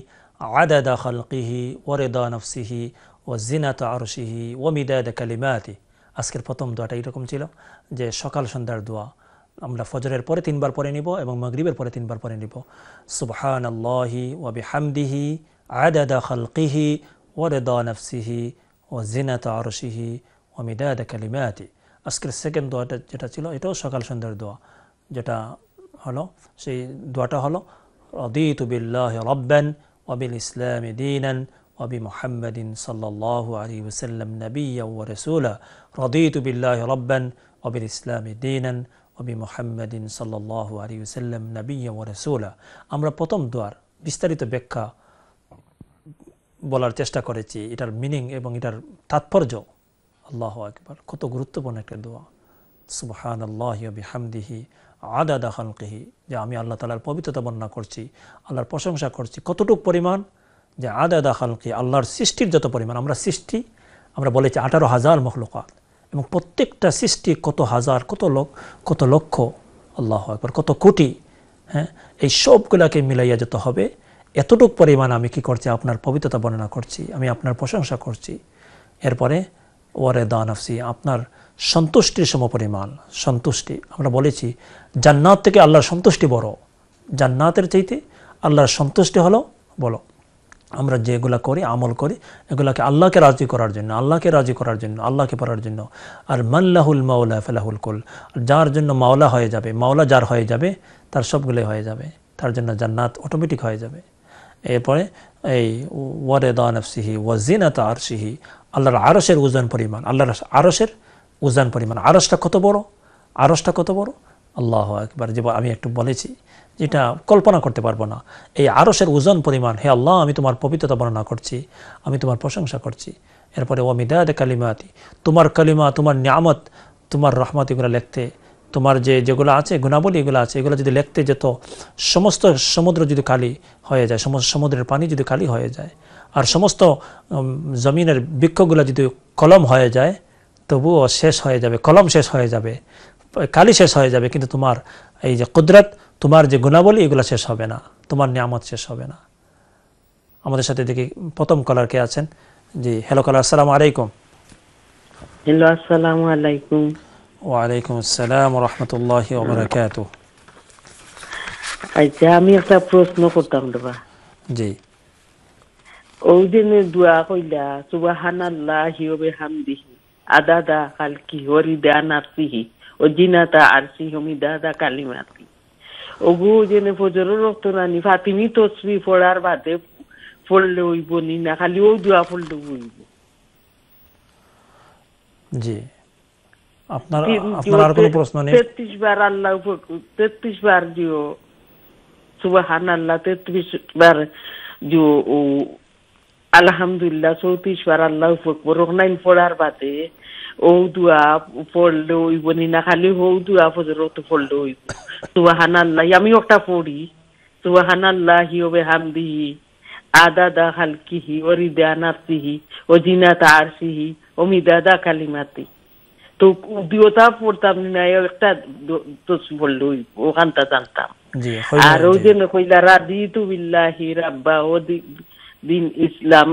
আদাদা খালকিহি ওয়া রিদা নাফসিহি ওয়া জিনাতা আরশিহি ওয়া মিদাদা কালিমাতি। আজকের প্রথম দোয়াটা এরকম ছিল যে সকাল সন্ধ্যার দোয়া আমরা ফজরের পরে 3 বার পড়ে নিব এবং মাগরিবের পরে 3 বার পড়ে নিব। সুবহানাল্লাহি ওয়া বিহামদিহি আদাদা খালকিহি ওয়া রিদা নাফসিহি ওয়া জিনাতা আরশিহি ওয়া মিদাদা কালিমাতি। আজকের সেকেন্ড দোয়াটা যেটা ছিল এটাও সকাল সন্ধ্যার দোয়া, যেটা হলো সেই দোয়াটা হলো রাদিতু বিল্লাহি রাব্বান ওয়া বিল ইসলামি দীনান ওয়া বিমুহাম্মাদিন সাল্লাল্লাহু আলাইহি ওয়াসাল্লাম নাবিয়্যান ওয়া রাসূলা। রাদিতু বিল্লাহি রাব্বান ওয়া বিল ইসলামি দীনান ওয়া বিমুহাম্মাদিন সাল্লাল্লাহু আলাইহি ওয়াসাল্লাম নাবিয়্যান ওয়া রাসূলা। আমরা প্রথম দোয়ার বিস্তারিত ব্যাখ্যা বলার চেষ্টা করেছি, এটার মিনিং এবং এটার তাৎপর্য। আল্লাহু আকবার, কত গুরুত্বপূর্ণ একটা দোয়া। সুবহানাল্লাহি ওয়া বিহামদিহি আদাদা খালকিহি, যে আমি আল্লাহ তাআলার পবিত্রতা বর্ণনা করছি, আল্লাহর প্রশংসা করছি। কতটুক পরিমাণ? যে আদাদা খালকি, আল্লাহর সৃষ্টির যত পরিমাণ। আমরা সৃষ্টি, আমরা বলেছি 18,000 মখলুকাত, এবং প্রত্যেকটা সৃষ্টি কত হাজার, কত লক্ষ, আল্লাহু আকবার, কত কোটি। হ্যাঁ, এই সবগুলাকে মিলাইয়া যেতে হবে। এতটুক পরিমাণ আমি কি করছি? আপনার পবিত্রতা বর্ণনা করছি, আমি আপনার প্রশংসা করছি। এরপরে ওয়ারে দা নাফসি, আপনার সন্তুষ্টির সমপরিমাণ সন্তুষ্টি। আমরা বলেছি জান্নাত থেকে আল্লাহর সন্তুষ্টি বড়, জান্নাতের চাইতে আল্লাহর সন্তুষ্টি হলো বলো। আমরা যেগুলা করি, আমল করি, এগুলাকে আল্লাহকে রাজি করার জন্য, আল্লাহকে রাজি করার জন্য, আল্লাহকে পাওয়ার জন্য। আর মাল্লাহুল মাওলা ফালাহুল কুল, যার জন্য মাওলা হয়ে যাবে, মাওলা যার হয়ে যাবে তার সবগুলোই হয়ে যাবে, তার জন্য জান্নাত অটোমেটিক হয়ে যাবে। এরপরে এই ওয়ারেদা নাফসিহি ওয়া জিনাতা আরশিহি, আল্লাহর আরশের ওজন পরিমাণ, আল্লাহর আরশের ওজন পরিমাণ। আরশটা কত বড়, আরশটা কত বড়, আল্লাহু আকবার। যে আমি একটু বলেছি, যেটা কল্পনা করতে পারবো না। এই আরশের ওজন পরিমাণ, হে আল্লাহ আমি তোমার পবিত্রতা বর্ণনা করছি, আমি তোমার প্রশংসা করছি। এরপরে ওয়া মিদাদা কালিমাতি, তোমার কালিমা, তোমার নিয়ামত, তোমার রহমত, এগুলো লিখতে, তোমার যেগুলো আছে গুণাবলী, এগুলো আছে, এগুলো যদি লিখতে যেত, সমস্ত সমুদ্র যদি খালি হয়ে যায়, সমস্ত সমুদ্রের পানি যদি খালি হয়ে যায়, আর সমস্ত জমিনের বৃক্ষগুলো যদি কলম হয়ে যায়, তবুও শেষ হয়ে যাবে, কলম শেষ হয়ে যাবে, কালি শেষ হয়ে যাবে, কিন্তু তোমার এই যে কুদরত, তোমার যে গুণাবলী, এগুলো শেষ হবে না, তোমার নিয়ামত শেষ হবে না। আমাদের সাথে দেখি প্রথম কলার কে আছেন। জি, হ্যালো কলার, আসসালামু আলাইকুম। হ্যালো, আসসালামু আলাইকুম। ওয়ালাইকুম আসসালাম ওয়া রাহমাতুল্লাহি ওয়া বারাকাতুহু। আচ্ছা, আমি একটা প্রশ্ন করতাম বাবা। জি, ওই দিন দোয়া কইলা সুবহানাল্লাহি ওয়া বিহামদিহি আদাদা খালকিহি ওয়া রিদা নাফসিহি ওয়া জিনাতা আরশিহি ওয়া মিদাদা কালিমাতি। ওগো জেনে ফজরের রক্ত নানি ফাতিমি তসবিহ পড়ার বাদে পড়লে হইব নি, না খালি ওই দোয়া পড়লে হইব? জি, আপনার আর কোনো প্রশ্ন নেই? 33 বার আল্লাহ, 33 বার দিও সুবহানাল্লাহ, 33 বার দিও ও আলহামদুলিল্লাহ, 34 বার আল্লাহু আকবার নাইন পড়ার বাদে ও দোয়া পড়লে হইব নি, না খালি ও দোয়া ফজরত পড়লে হইব? সুবহানাল্লাহ আমি একটা পড়ি, সুবহানাল্লাহি ওয়া বিহামদিহি আদাদা খালকিহি ওয়া রিদা নাফসিহি ওয়া জিনাতা আরশিহি ওয়া মিদাদা কালিমাতি। তো দিওটা পড়তাম না, একটা তসবিহ পড়লে হইব, ওখানটা জানতাম। আর ওই যে কইলা রাদিতু বিল্লাহি রাব্বা ও দিন ইসলাম,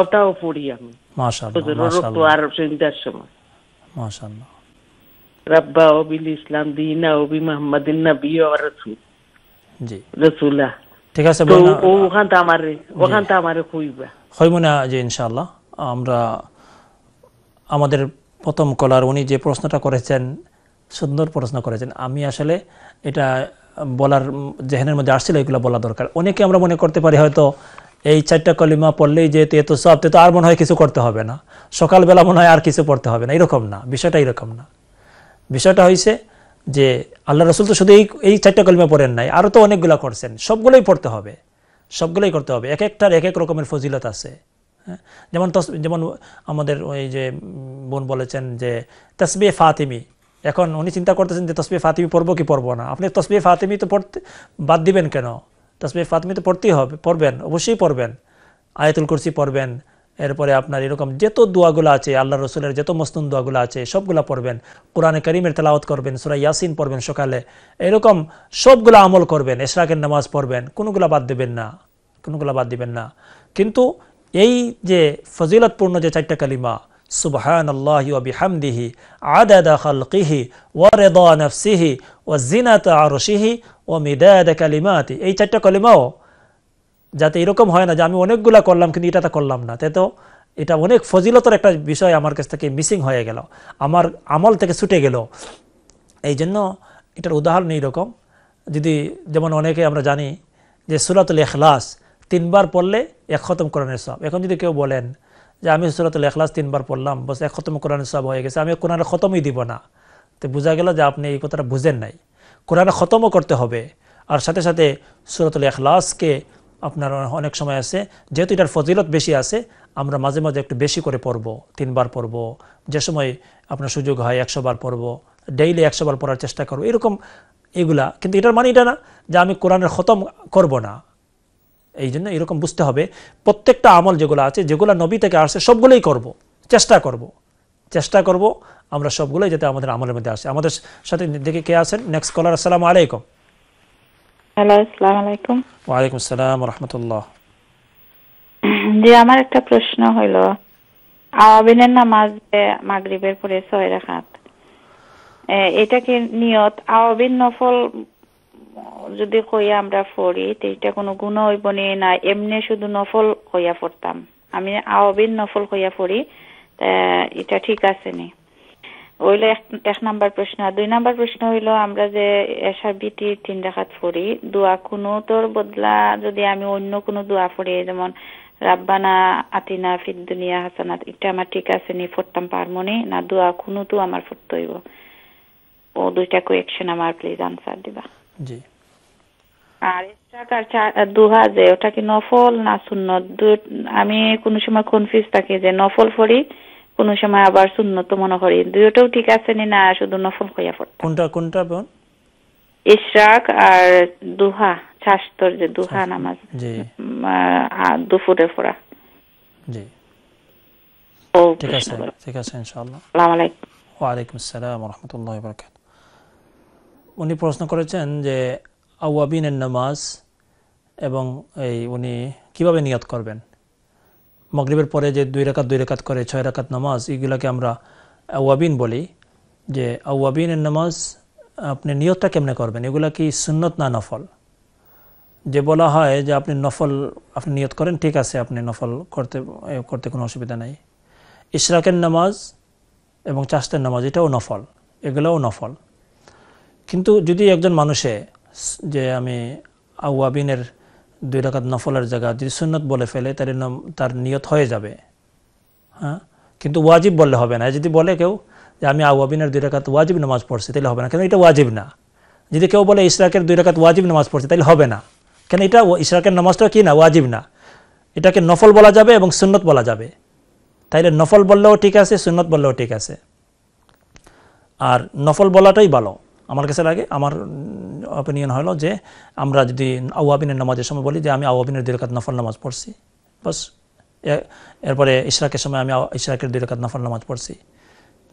ওটাও পড়ি আমি। মাশাআল্লাহ, আর সন্ধ্যার সময় মাশাআল্লাহ, রাব্বা ও বিল ইসলাম দিনা ও বি মুহাম্মাদিন নবিয়্যা ওয়া রাসূল। জি, রাসূলা ঠিক আছে তো বোন, ওখানটা আমারে কইবা। হইব না যে ইনশাআল্লাহ। আমরা আমাদের প্রথম কলার উনি যে প্রশ্নটা করেছেন, সুন্দর প্রশ্ন করেছেন। আমি আসলে এটা বলার জেহেনের মধ্যে আসছিল, এগুলো বলা দরকার। অনেকে আমরা মনে করতে পারি হয়তো এই 4টা কলিমা পড়লেই যেহেতু এত সব, তো আর মনে হয় কিছু করতে হবে না, সকালবেলা মনে হয় আর কিছু পড়তে হবে না। এরকম না, বিষয়টা এরকম না। বিষয়টা হয়েছে যে আল্লাহ রসুল তো শুধু এই 4টা কলিমা পড়েন নাই, আরও তো অনেকগুলো করছেন। সবগুলোই পড়তে হবে, সবগুলোই করতে হবে। এক একটার এক এক রকমের ফজিলত আছে। হ্যাঁ, যেমন আমাদের ওই যে বোন বলেছেন যে তসবিহ ফাতিমি, এখন উনি চিন্তা করতেছেন যে তসবিহ ফাতিমি পড়বো কি পড়বো না। আপনি তসবিহ ফাতিমি তো পড়তে বাদ দিবেন কেন? তসবিহ ফাতিমি তো পড়তেই হবে, পড়বেন, অবশ্যই পড়বেন। আয়াতুল কুরসি পড়বেন, এরপরে আপনার এরকম যত দোয়াগুলো আছে, আল্লাহ রসুলের যত মসনুন দোয়াগুলো আছে সবগুলো পড়বেন। কোরআনে কারিমের তেলাওয়াত করবেন, সূরা ইয়াসিন পড়বেন সকালে, এরকম সবগুলো আমল করবেন। ইশরাকের নামাজ পড়বেন, কোনোগুলো বাদ দিবেন না, কোনোগুলো বাদ দিবেন না। কিন্তু এই যে ফজিলতপূর্ণ যে 4টা কালিমা, সুবহানাল্লাহি ওয়া বিহামদিহি আদাদা খালকিহি ওয়া রিদা নাফসিহি ওয়া জিনাতা আরশিহি ওয়া মিদাদা কালিমাতি, এই 4টা কালিমাও যাতে এরকম হয় না যে আমি অনেকগুলা করলাম কিন্তু এটা করলাম না, তাই তো এটা অনেক ফজিলতের একটা বিষয় আমার কাছ থেকে মিসিং হয়ে গেল, আমার আমল থেকে ছুটে গেল। এই জন্য এটার উদাহরণ এইরকম, যদি যেমন অনেকে আমরা জানি যে সূরাতুল ইখলাস 3বার পড়লে 1 খতম কোরআনের সওয়াব। এখন যদি কেউ বলেন যে আমি সূরাতুল ইখলাস 3বার পড়লাম, বস 1 খতম কোরআনের সওয়াব হয়ে গেছে, আমি কোরআনের খতমই দিব না, তো বোঝা গেল যে আপনি এই কথাটা বুঝেন নাই। কোরআনের খতমও করতে হবে, আর সাথে সাথে সূরাতুল ইখলাসকে আপনার অনেক সময় আছে, যেহেতু এটার ফজিলত বেশি আছে, আমরা মাঝে মাঝে একটু বেশি করে পড়ব, 3বার পড়ব, যে সময় আপনার সুযোগ হয় 100 বার পড়ব, ডেইলি 100 বার পড়ার চেষ্টা করব, এরকম এগুলা। কিন্তু এটার মানে এটা না যে আমি কোরআনের খতম করব না। এই জন্য এরকম বুঝতে হবে, প্রত্যেকটা আমল যেগুলো আছে, যেগুলো নবী থেকে আসছে, সবগুলোই করব, চেষ্টা করব আমরা সবগুলোই যাতে আমাদের আমলের মধ্যে আসে। আমাদের সাথে দেখে কে আছেন, নেক্সট কলার। আসসালামু আলাইকুম। হ্যালো, আসসালামু আলাইকুম। ওয়ালাইকুম আসসালাম ওয়া রাহমাতুল্লাহ। জি, আমার একটা প্রশ্ন হইল, আওয়াবিনের নামাজে মাগরিবের পরে 6 রাকাত, এটা কি নিয়ত আওয়াবিন নফল যদি কইয়া আমরা পড়ি, তো এটা কোনো গুনাহ হইব না এমনি শুধু নফল কইয়া পড়তাম? আমি আওয়াবিন নফল কইয়া পড়ি, এটা ঠিক আছে নি? ওইলো 1 নাম্বার প্রশ্ন। 2 নাম্বার প্রশ্ন হইল, আমরা যে এশার বিটি 3 রাকাত পড়ি, দোয়া কুনুতর বদলা যদি আমি অন্য কোনো দোয়া পড়ি, যেমন রাব্বানা আতিনা ফিদ দুনিয়া হাসানাত, এটা আমার ঠিক আছে নি, পড়তাম পারমনি না? দোয়া কুনুতও আমার পড়তে হইব? ও দুইটা কোয়েকশন আমার প্লিজ আনসার দিবা। জি। আর ইশরাকার দুহা যে ওটা কি নফল না সুন্নত? আমি কোন সময় কনফিউজ থাকি যে নফল পড়ি, কোন সময় আবার সুন্নত মনে করি। দুইটাও ঠিক আছে নি, না শুধু নফল কইয়া পড়তাম? কোনটা বোন? ইশরাক আর দুহা, শাস্তর যে দুহা নামাজ, জি, দুপুরে পড়া। জি, ও ঠিক আছে ইনশাআল্লাহ। আসসালামু আলাইকুম। ওয়া আলাইকুম আসসালাম ওয়া রাহমাতুল্লাহি ওয়া বারাকাতুহু। উনি প্রশ্ন করেছেন যে আওয়াবিনের নামাজ, এবং এই উনি কিভাবে নিয়ত করবেন। মাগরিবের পরে যে 2 রাকাত করে 6 রাকাত নামাজ, এগুলাকে আমরা আওয়াবিন বলি। যে আওয়াবিনের নামাজ আপনি নিয়তটা কেমনে করবেন, এগুলা কি সুন্নত না নফল? যে বলা হয় যে আপনি নফল আপনি নিয়ত করেন, ঠিক আছে, আপনি নফল করতে কোনো অসুবিধা নাই। ইশরাকের নামাজ এবং চাষতের নামাজ, এটাও নফল, এগুলোও নফল। কিন্তু যদি একজন মানুষে যে আমি আওয়াবিনের 2 রাকাত নফলের জায়গা যদি সুন্নত বলে ফেলে, তার নিয়ত হয়ে যাবে। হ্যাঁ, কিন্তু ওয়াজিব বললে হবে না। যদি বলে কেউ যে আমি আওয়াবিনের 2 রাকাত ওয়াজিব নামাজ পড়ছি, তাহলে হবে না, কেন এটা ওয়াজিব না। যদি কেউ বলে ইশরাকের 2 রাকাত ওয়াজিব নামাজ পড়ছি, তাহলে হবে না, কেন এটা ইশরাকের নামাজটাও কি না, ওয়াজিব না। এটাকে নফল বলা যাবে এবং সুন্নত বলা যাবে। তাইলে নফল বললেও ঠিক আছে, সুন্নত বললেও ঠিক আছে। আর নফল বলাটাই ভালো আমার কাছে লাগে। আমার অপিনিয়ন হলো যে আমরা যদি আওয়াবিনের নামাজের সময় বলি যে আমি আওয়াবিনের 2 রাকাত নফল নামাজ পড়ছি, বাস। এরপরে ইশরাকের সময় আমি ইশরাকের 2 রাকাত নফল নামাজ পড়ছি,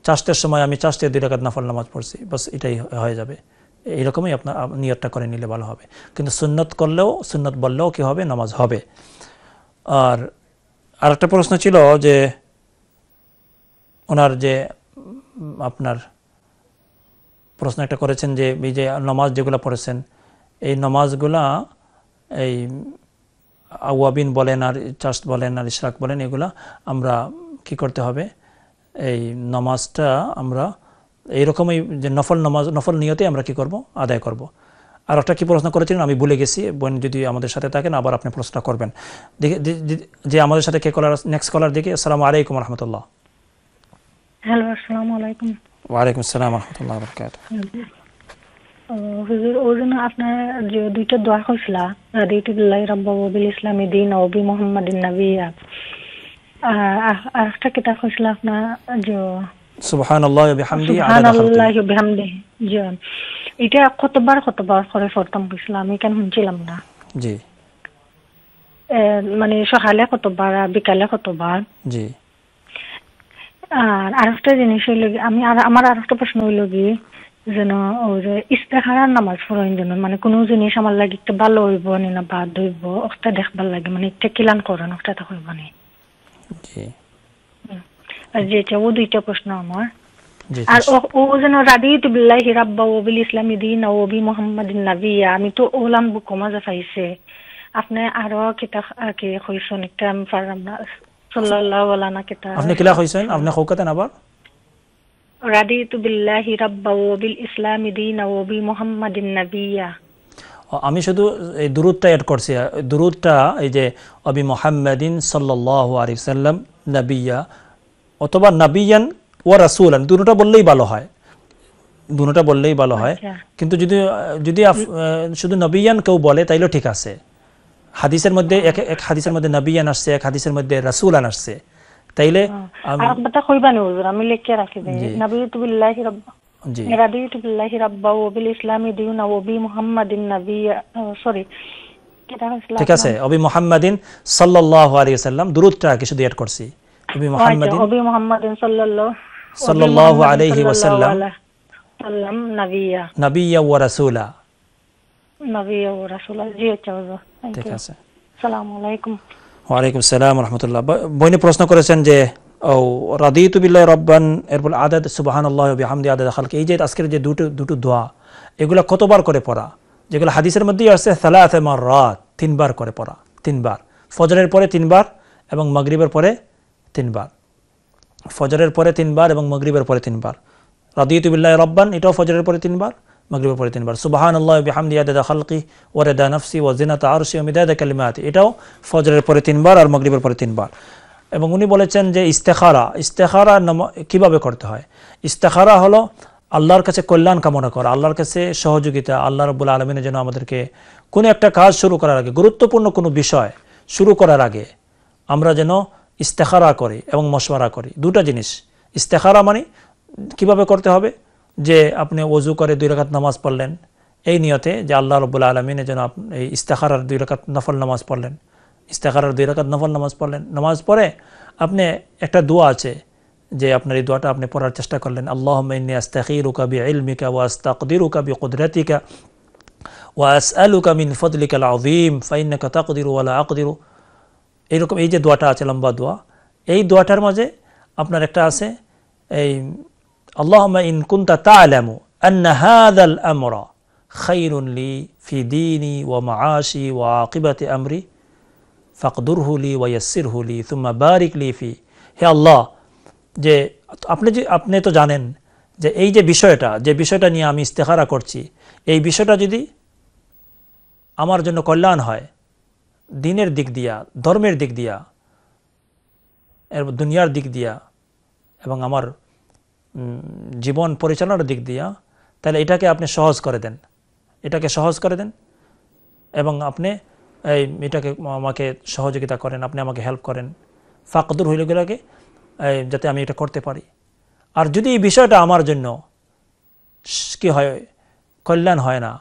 চাষতের সময় আমি চাষতের 2 রাকাত নফল নামাজ পড়ছি, বাস, এটাই হয়ে যাবে। এইরকমই আপনার নিয়তটা করে নিলে ভালো হবে। কিন্তু সুন্নত বললেও কি হবে, নামাজ হবে। আর আরেকটা প্রশ্ন ছিল যে ওনার যে আপনার প্রশ্ন একটা করেছেন যে এই যে নামাজ যেগুলো পড়েছেন, এই নামাজগুলা এই আওয়াবিন বলেন আর চাষ বলেন আর ইশরাক বলেন, এগুলা আমরা কি করতে হবে, এই নামাজটা আমরা এইরকমই যে নফল নিয়তে আমরা কি করব, আদায় করব। আর একটা কি প্রশ্ন করেছিলেন আমি ভুলে গেছি, বোন যদি আমাদের সাথে থাকেন আবার আপনি প্রশ্নটা করবেন। যে আমাদের সাথে কে কলার, নেক্সট কলার দেখি। আসসালামু আলাইকুম রহমতুল্লাহ। হ্যালো, আসসালামু আলাইকুম। ওয়ালাইকুম আসসালাম রহমতুল্লাহ বারাকাতুহু। হুজুর, ওই জন্য আপনার যে দুইটা দোয়া কইছিলা, রাদিতু বিল্লাহি রাব্বান ওয়া বিল ইসলামি দীন ওয়া বি মুহাম্মাদিন নাবিয়্যা, আর একটা কিতাব কইছিলা আপনার যে সুবহানাল্লাহি ওয়া বিহামদিহি সুবহানাল্লাহি ওয়া বিহামদিহি, যে এটা কতবার করে পড়তাম কইছিলা, আমি কেন শুনছিলাম না। জি, মানে সকালে কতবার, বিকালে কতবার। জি। আর আরেকটা জিনিস হইল, আমার আরেকটা প্রশ্ন হইল কি, যেন ওই যে ইস্তেখারার নামাজ পড়েন যেন, মানে কোনো জিনিস আমার লাগে একটু ভালো হইব নি না বাদ হইব, ওটা দেখবার লাগে, মানে একটা কিলান করেন ওটা তো হইব নি। জি। আর যেটা ও দুইটা প্রশ্ন আমার। জি। আর ও যেন রাদিতু বিল্লাহি রাব্বান ওয়া বিল ইসলামি দীন ওয়া বি মুহাম্মাদিন নাবিয়্যা, আমি তো ওলাম বুক মাঝে পাইছে। আপনি আরো কিতা কি কইছেন একটা আমি পারলাম না, সাল্লাল্লাহু আলাইহি কিতা আপনি কিলা কইছেন, আপনি কওকাতেন আবার। রাদিতু বিল্লাহি রাব্বান ওয়া বিল ইসলামি দীন ওয়া বি মুহাম্মাদিন নাবিয়্যা। আমি শুধু এই দুরূদটা এড করছি, দুরূদটা এই যে অবি মুহাম্মাদিন সাল্লাল্লাহু আলাইহি সাল্লাম নাবিয়্যা অথবা নাবিয়ান ওয়া রাসূলান, দুটোটা বললেই ভালো হয়, দুটোটা বললেই ভালো হয়। কিন্তু যদি শুধু নবিয়ান কেউ বলে তাইলে ঠিক আছে। হাদিসের মধ্যে এক হাদিসের মধ্যে নবিয়ান আসছে, এক হাদিসের মধ্যে রাসূলান আসছে, তাইলে আরেকটা কইবানি হুজুর, আমি লিখে রাখি দেই। নাবিয়্যু বিল্লাহি রাব্বান, জি, রাদিতু বিল্লাহি রাব্বান ওয়া বিল ইসলামি দীন ওয়া বি মুহাম্মাদিন নাবিয়্যা, সরি ঠিক আছে, অবি মুহাম্মাদিন সাল্লাল্লাহু আলাইহি ওয়াসাল্লাম, দুরূদটা কি শুধু এড করছি, অবি মুহাম্মাদিন সাল্লাল্লাহু আলাইহি ওয়াসাল্লাম নাবিয়্যা ওয়া রাসূলা, নাবিয়্যা ওয়া রাসূলা। জি আচ্ছা হুজুর, ঠিক আছে। আসসালামু আলাইকুম। ওয়া আলাইকুম আসসালাম ওয়া রাহমাতুল্লাহ। বইনে প্রশ্ন করেছেন যে রাদিতু বিল্লাহি রাব্বান, এরপর আদাদ সুবহানাল্লাহি ওয়া বিহামদিহি আদাদ খালকি, এই যে আজকের যে দুটো দোয়া, এগুলা কতবার করে পড়া, যেগুলো হাদিসের মধ্যেই আছে সালাসা মাররাত, তিনবার করে পড়া, তিনবার, ফজরের পরে তিনবার এবং মাগরিবের পরে তিনবার, ফজরের পরে তিনবার এবং মাগরিবের পরে তিনবার। রাদিতু বিল্লাহি রাব্বান, এটাও ফজরের পরে তিনবার, মাগরিবের পরে তিনবার। সুবহানাল্লাহি ওয়া বিহামদিহি আদাদ খালকি ওয়া রিদা নাফসি ওয়া জিনাতা আরশি ওয়া মিদাদা কালিমাতি, এটাও ফজরের পরে তিনবার আর মাগরিবের পরে তিনবার। এবং উনি বলেছেন যে ইস্তেখারা কিভাবে করতে হয়। ইস্তেখারা হলো আল্লাহর কাছে কল্যাণ কামনা করা, আল্লাহর কাছে সহযোগিতা, আল্লাহ রাব্বুল আলামিনের যেন আমাদেরকে কোনো একটা কাজ শুরু করার আগে, গুরুত্বপূর্ণ কোনো বিষয় শুরু করার আগে আমরা যেন ইস্তেখারা করি এবং মশওয়ারা করি। দুটা জিনিস। ইস্তেখারা মানে কিভাবে করতে হবে, যে আপনি ওযু করে 2 রাকাত নামাজ পড়লেন এই নিয়তে যে আল্লাহ রাব্বুল আলামিনের যেন এই ইস্তেখারার 2 রাকাত নফল নামাজ পড়লেন, ইস্তেখারার 2 রাকাত নফল নামাজ পড়লেন, নামাজ পড়ে আপনি একটা দোয়া আছে যে আপনার এই দোয়াটা আপনি পড়ার চেষ্টা করলেন, আল্লাহুম্মা ইন্নী আস্তাগফিরুকা বিইলমিকা ওয়া আস্তাকদিরুকা বিকুদরাতিকা ওয়া আসআলুকা মিন ফাদলিকাল আযীম ফাইন্নাকা তাকদিরু ওয়া লা আকদিরু। এইরকম এই যে দোয়াটা আছে, লম্বা দোয়া, এই দোয়াটার মাঝে আপনার একটা আছে এই আল্লাহুম্মা ইন কুনতা তা'লামু আন্না হাযাল আমরা খায়রুন লি ফি দীনি ওয়া মাআশি ওয়া আকিবাতি আমরি ফাকদুরহু লি ওয়া ইয়াসসিরহু লি সুম্মা বারিক লি ফি। হে আল্লাহ, যে আপনি তো জানেন যে এই যে বিষয়টা নিয়ে আমি ইস্তেখারা করছি, এই বিষয়টা যদি আমার জন্য কল্যাণ হয়, দিনের দিক দিয়া, ধর্মের দিক দিয়া, দুনিয়ার দিক দিয়া এবং আমার জীবন পরিচালনার দিক দিয়া, তাহলে এটাকে আপনি সহজ করে দেন, এবং আপনি এটাকে আমাকে সহযোগিতা করেন, আপনি আমাকে হেল্প করেন, ফাকদুর হইল গেলাকে, যাতে আমি এটা করতে পারি। আর যদি এই বিষয়টা আমার জন্য কি হয়, কল্যাণ হয় না,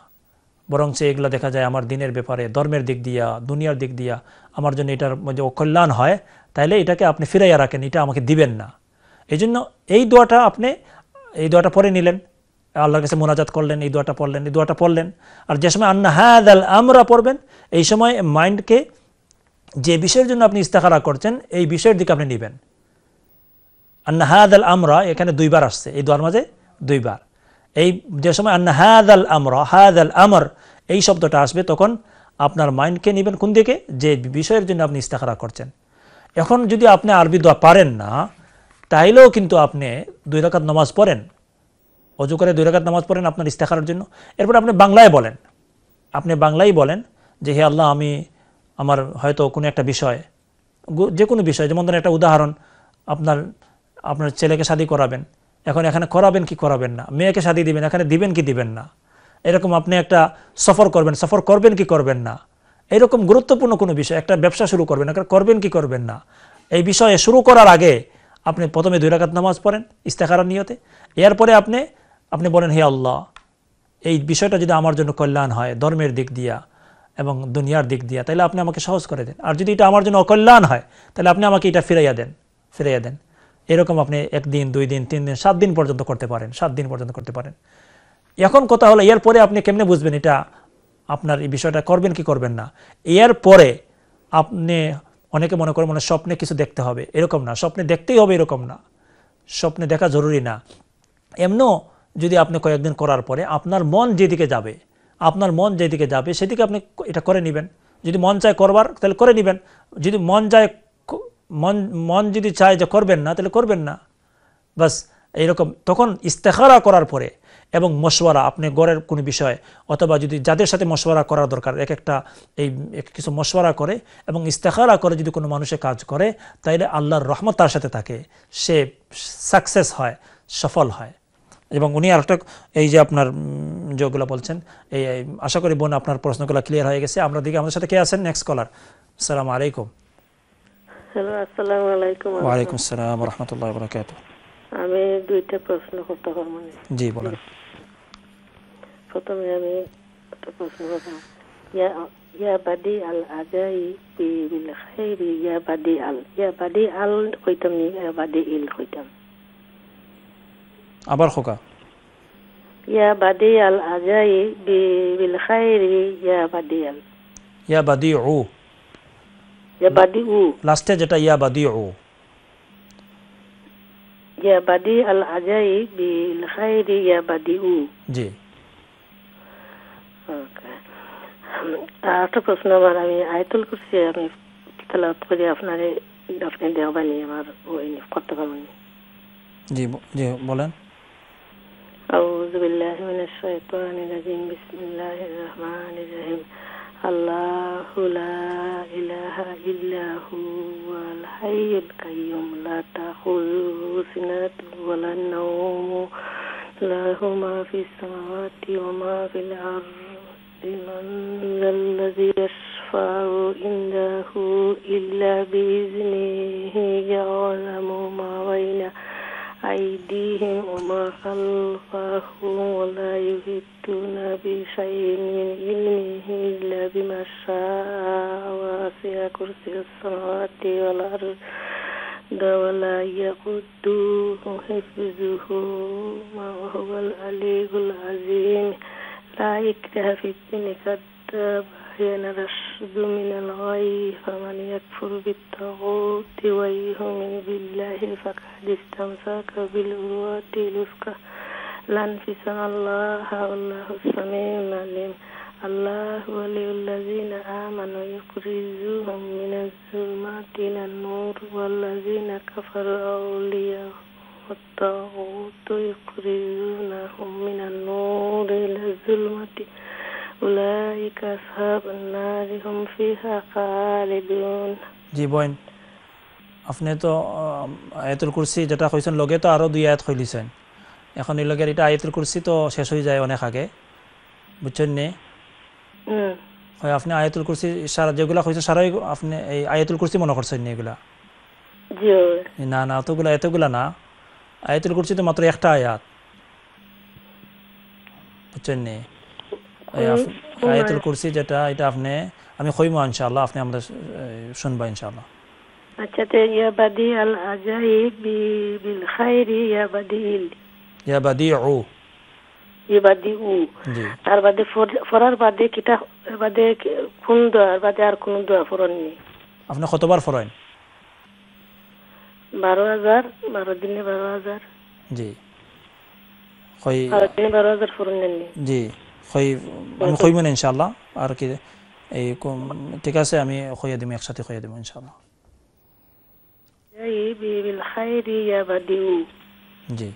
বরং এগুলো দেখা যায় আমার দিনের ব্যাপারে, ধর্মের দিক দিয়া, দুনিয়ার দিক দিয়া আমার জন্য এটার মধ্যে অকল্যাণ হয়, তাইলে এটাকে আপনি ফিরাইয়া রাখেন, এটা আমাকে দিবেন না। এই জন্য এই দোয়াটা পড়ে নিলেন, আল্লাহর কাছে মোনাজাত করলেন, এই দোয়াটা পড়লেন। আর যে সময় আন্না হাযাল আমরা পড়বেন, এই সময় মাইন্ডকে যে বিষয়ের জন্য আপনি ইস্তেখারা করছেন এই বিষয়ের দিকে আপনি নেবেন। আন্না হাযাল আমরা এখানে 2 বার আসছে, এই দোয়ার মাঝে 2 বার। এই যে সময় আন্না হাযাল আমর এই শব্দটা আসবে, তখন আপনার মাইন্ডকে নেবেন কোন দিকে, যে বিষয়ের জন্য আপনি ইস্তেখারা করছেন। এখন যদি আপনি আরবি দোয়া পারেন না, তাইলেও কিন্তু আপনি 2 রাকাত নামাজ পড়েন, অজু করে 2 রাকাত নামাজ পড়েন আপনার ইস্তেখারার জন্য। এরপর আপনি বাংলায় বলেন, আপনি বাংলায় বলেন যে হে আল্লাহ, আমি আমার হয়তো কোনো একটা বিষয়, যে কোনো বিষয়, যেমন ধরেন একটা উদাহরণ, আপনার ছেলেকে শাদী করাবেন, এখন এখানে করাবেন কি করাবেন না, মেয়েকে শাদী দিবেন, এখানে দিবেন কি দিবেন না, এরকম আপনি একটা সফর করবেন কি করবেন না, এরকম গুরুত্বপূর্ণ কোনো বিষয়, একটা ব্যবসা শুরু করবেন, এখানে করবেন কি করবেন না, এই বিষয়ে শুরু করার আগে আপনি প্রথমে 2 রাকাত নামাজ পড়েন ইস্তেখারার নিয়তে। এরপরে আপনি বলেন হে আল্লাহ, এই বিষয়টা যদি আমার জন্য কল্যাণ হয় ধর্মের দিক দিয়া এবং দুনিয়ার দিক দিয়া, তাহলে আপনি আমাকে সহজ করে দেন, আর যদি এটা আমার জন্য অকল্যাণ হয় তাহলে আপনি আমাকে এটা ফিরাইয়া দেন। এরকম আপনি 1 দিন 2 দিন 3 দিন 7 দিন পর্যন্ত করতে পারেন, 7 দিন পর্যন্ত করতে পারেন। এখন কথা হলো, এরপরে আপনি কেমনে বুঝবেন এটা আপনার এই বিষয়টা করবেন কি করবেন না? এরপরে আপনি, অনেকে মনে করেন মানে স্বপ্নে কিছু দেখতে হবে, এরকম না, স্বপ্নে দেখতেই হবে এরকম না, স্বপ্নে দেখা জরুরি না। এমনও যদি আপনি কয়েকদিন করার পরে আপনার মন যেদিকে যাবে সেদিকে আপনি এটা করে নেবেন। যদি মন চায় করবার তাহলে করে নেবেন, যদি মন যদি চায় যে করবেন না তাহলে করবেন না, বাস এইরকম। তখন ইস্তেখারা করার পরে এবং মশওয়ারা, আপনি গড়ের কোনো বিষয় অথবা যদি যাদের সাথে মশওয়ারা করার দরকার, কিছু মশওয়ারা করে এবং ইস্তেখারা করে যদি কোনো মানুষের কাজ করে, তাইলে আল্লাহর রহমত তার সাথে থাকে, সে সাকসেস হয়, সফল হয়। এবং উনি আরেকটা, এই যে আপনার যেগুলো বলছেন, এই আশা করি বোন আপনার প্রশ্নগুলো ক্লিয়ার হয়ে গেছে। আমরা দেখি আমাদের সাথে কে আছেন, নেক্সট কলার। আসসালামু আলাইকুম। হ্যালো, আসসালামু আলাইকুম। ওয়ালাইকুম আসসালাম ওয়া রাহমাতুল্লাহি ওয়া বারাকাতুহু। আমি 2টা প্রশ্ন করতে পারবো। জি বলেন। প্রথমে আমি একটা প্রশ্ন করব, ইয়া বাদি আল আজাই বিল খাইরি, ইয়া বাদি আল কইতাম নি, ইয়া বাদি ইল কইতাম। আবার খোকা। ইয়া বাদি আল আজাই বিল খাইরি, ইয়া বাদি আল, ইয়া বাদিউ, ইয়া বাদি উ, লাস্টে যেটা ইয়া বাদিউ, ইয়া বাদি আল আজাই বিল খাইরি, ইয়া বাদি উ। জি। ওকে। একটা প্রশ্ন আমার, আমি আয়াতুল কুরসি আমি তেলাওয়াত করি, আপনি দেওয়ানি আমার ওই করতে পারবেন? জি জি বলেন। আউযু বিল্লাহি মিনাশ শাইতানির রাজিম, বিসমিল্লাহির রহমানির রহিম। আল্লাহু লা ইলাহা ইল্লা হুয়াল হাইয়ুল কাইয়্যুম, লা তাখুযুহু সিনাতুন ওয়া লা নাওম, লাহু মা ফিস সামাওয়াতি ওয়া মা ফিল আরদি, মান যাল্লাযী ইয়াশফা'ু ইনদাহু ইল্লা বিইذনিহি, ইয়া'লামু মা বাইনা أيديهم وما خلفهم ولا يحيطون بشيء من علمه إلا بما شاء، وسع كرسيه السماوات والأرض ولا يئوده حفظهما وهو العلي العظيم. لا إكراه في الدين، قد تبين الرشد من الغي، فمن يكفر بالطاغوت ويؤمن بالله فقد استمسك بالعروة الوثقى لا انفصام الله، والله السميع العليم. الله ولي الذين آمنوا يخرجهم من الظلمات إلى النور، والذين كفروا أولياءهم الطاغوت يخرجونهم من النور إلى الظلمات، أولئك أصحاب النار هم فيها خالدون. জি বোন, আপনি তো আয়াতুল কুরসি যেটা কইছেন লগে তো আরো 2 আয়াত কইলিছেন, এখন এই লগের এটা আয়াতুল কুরসি তো শেষ হয়ে যায় অনেক আগে, বুঝছেন নি? হয় আপনি আয়াতুল কুরসি সারা যেগুলা কইছেন সারাই আপনি এই আয়াতুল কুরসি মনে করছেন নি এগুলা? জি না না, এতগুলা না, আয়াতুল কুরসি তো মাত্র একটা আয়াত, বুঝছেন নি? আয়াতুল কুরসি যেটা এটা আপনি আমি কইমু ইনশাআল্লাহ, আপনি আমরা শুনবা ইনশাআল্লাহ। আচ্ছা, তে ইয়া বাদি আল আজাইব বিল খাইরি, ইয়া বাদিল, ইয়া বাদিউ, ইয়া বাদিউ, জি। তার বাদে ফরার বাদে কিটা বাদে কোন দোয়ার বাদে আর কোন দোয়া ফরননি? আপনি কতবার ফরাইন? 12,000, 12 দিনে 12,000। জি। কই 12 দিনে 12,000 ফরননি? জি। আমি কইমু ইনশাআল্লাহ। আর কি ঠিক আছে, আমি কইয়া দিব, একসাথে কইয়া দিব ইনশাআল্লাহ। বিল খাইরি ইয়া বাদিউ। জি,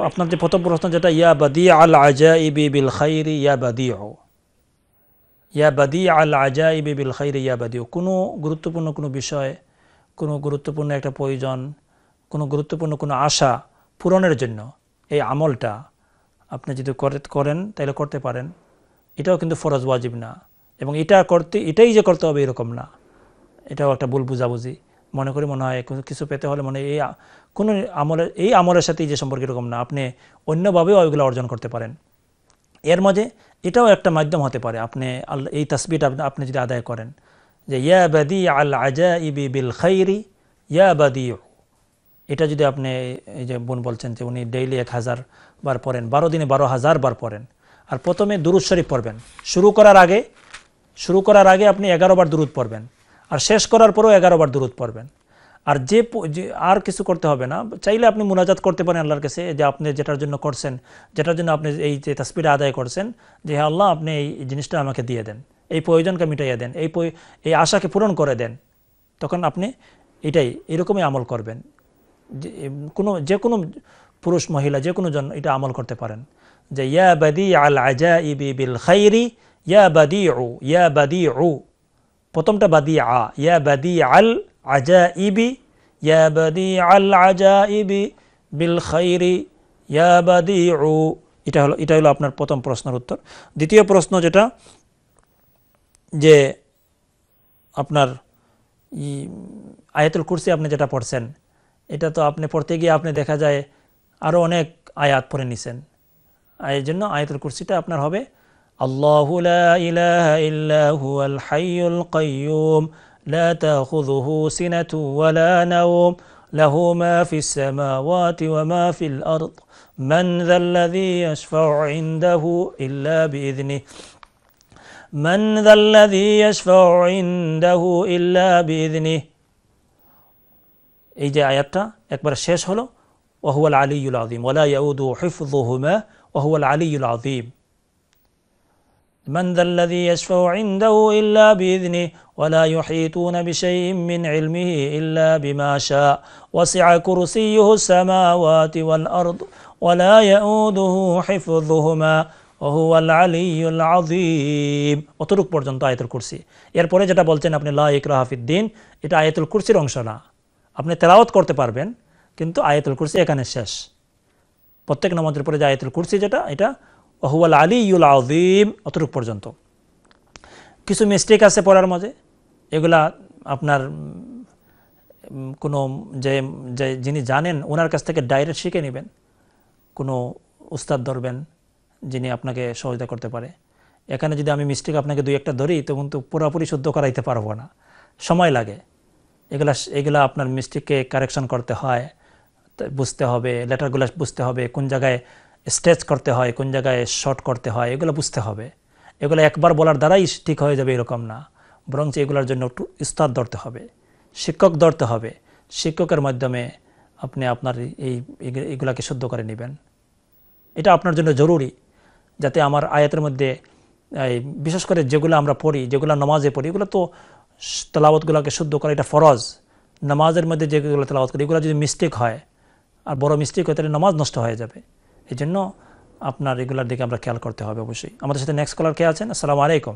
আপনার যে প্রথম প্রশ্ন যেটা ইয়া বাদি আল আজাইবি বিল খাইরি ইয়া বাদিউ, ইয়া বাদি আল আজাইবি বিল খাইরি ইয়া বাদিউ, কোনো গুরুত্বপূর্ণ কোনো বিষয়, কোনো গুরুত্বপূর্ণ একটা প্রয়োজন, কোনো গুরুত্বপূর্ণ কোনো আশা পূরণের জন্য এই আমলটা আপনি যদি করেন তাহলে করতে পারেন। এটাও কিন্তু ফরজ, ওয়াজিব না, এবং এটাই যে করতে হবে এরকম না। এটাও একটা ভুল বুঝাবুঝি, মনে হয় কিছু পেতে হলে কোনো এই আমলের সাথে যে সম্পর্ক এরকম না, আপনি অন্যভাবেও ওইগুলো অর্জন করতে পারেন। এর মাঝে এটাও একটা মাধ্যম হতে পারে। আপনি এই তাসবিহটা আপনি যদি আদায় করেন যে ইয়া বাদি আল আজাইবি বিল খাইরি ইয়া বাদিউ, এটা যদি আপনি, এই যে বোন বলছেন যে উনি ডেইলি 1000 বার পড়েন, 12 দিনে 12,000 বার পড়েন, আর প্রথমে দুরূদ শরীফ পড়বেন। শুরু করার আগে আপনি 11 বার দুরূদ পড়বেন, আর শেষ করার পরেও 11 বার দুরূদ পড়বেন। আর আর কিছু করতে হবে না, চাইলে আপনি মুনাজাত করতে পারেন আল্লাহর কাছে, যে আপনি যেটার জন্য করছেন, যেটার জন্য আপনি এই যে তাসবিহটা আদায় করছেন, যে হে আল্লাহ আপনি এই জিনিসটা আমাকে দিয়ে দেন, এই প্রয়োজনকে মিটাইয়া দেন, এই আশাকে পূরণ করে দেন। তখন আপনি এরকমই আমল করবেন। যে কোনো পুরুষ মহিলা যে কোনো জন এটা আমল করতে পারেন, যে ইয়া বাদি আল আজাইবি বিল খাইরি ইয়া বাদিউ, প্রথমটা বাদি ইয়া বাদি আল আজাইবি ইয়া বাদি আল আজাইবি বিল খাইরি ইয়া বাদিউ, এটা হলো আপনার প্রথম প্রশ্নের উত্তর। দ্বিতীয় প্রশ্ন যেটা, যে আপনার আয়াতুল কুরসি আপনি যেটা পড়ছেন, এটা তো আপনি পড়তে গিয়ে আপনি দেখা যায় আরও অনেক আয়াত পড়ে নিছেন। এই জন্য আয়াতুল কুরসিটা আপনার হবে আল্লাহু লা ইলাহা ইল্লা হুয়াল হাইয়ুল কাইয়্যুম লা তাখুযুহু সিনাতু ওয়া লা নাওম লাহু মা ফিস সামাওয়াতি ওয়া মা ফিল আরদ মান যাল্লাযী ইয়াশফাউ ইনদাহু ইল্লা বিইذনিহি মান যাল্লাযী ইয়াশফাউ ইনদাহু ইল্লা বিইذনিহি। এই যে আয়াতটা একবার শেষ হলো, ওয়াহুয়াল আলিয়্যুল আযীম ওয়ালা ইয়াউদু হিফযুহুমা ওয়াহুয়াল আলিয়্যুল আযীম, মান যাল্লাযী ইয়াশফাউ ইনদাহু ইল্লা বিইذনিহি ওয়ালা ইউহীতুনা বিশাইইন মিন ইলমিহি ইল্লা বিমা শা ওয়াসি'a কুরসিয়্যুহুস সামাওয়াতি ওয়াল আরদ ওয়ালা ইয়াউদুহু হিফযুহুমা ওয়াহুয়াল আলিয়্যুল আযীম। অতটুকু পর্যন্ত আয়াতুল কুরসি। এরপরে যেটা বলছেন আপনি লা ইকরাহা ফিদ্দীন, এটা আয়াতুল কুরসির অংশ না। আপনি তেলাওয়াত করতে পারবেন, কিন্তু আয়াতুল কুরসি এখানে শেষ। প্রত্যেক নামাজের পরে যে আয়াতুল কুরসি যেটা, এটা ওয়াহুয়াল আলিয়্যুল আযীম, অতটুকু পর্যন্ত। কিছু মিস্টেক আছে পড়ার মাঝে, এগুলা আপনার কোনো যে যিনি জানেন ওনার কাছ থেকে ডাইরেক্ট শিখে নেবেন, কোনো উস্তাদ ধরবেন যিনি আপনাকে সহযোগিতা করতে পারে। এখানে যদি আমি মিস্টেক আপনাকে 2-1টা ধরি, তখন তো পুরোপুরি শুদ্ধ করাইতে পারবো না, সময় লাগে। এগুলা আপনার মিস্টেককে কারেকশন করতে হয়, বুঝতে হবে, লেটারগুলো বুঝতে হবে, কোন জায়গায় স্ট্রেচ করতে হয়, কোন জায়গায় শর্ট করতে হয়, এগুলো বুঝতে হবে। এগুলো একবার বলার দ্বারাই ঠিক হয়ে যাবে এরকম না, বরং এগুলোর জন্য একটু উস্তাদ ধরতে হবে, শিক্ষক ধরতে হবে। শিক্ষকের মাধ্যমে আপনি আপনার এইগুলাকে শুদ্ধ করে নেবেন। এটা আপনার জন্য জরুরি, যাতে আমার আয়াতের মধ্যে বিশেষ করে যেগুলো আমরা পড়ি, যেগুলো নামাজে পড়ি, এগুলো তো তেলাওয়াতগুলোকে শুদ্ধ করা এটা ফরজ। নামাজের মধ্যে যেগুলো তেলাওয়াত করি, এগুলো যদি মিস্টেক হয়, আর বড় মিস্টেক হয়, তাহলে নামাজ নষ্ট হয়ে যাবে। এই জন্য আপনার এগুলোর দিকে আমরা খেয়াল করতে হবে অবশ্যই। আমাদের সাথে নেক্সট কলার কে আছেন? আসসালামু আলাইকুম।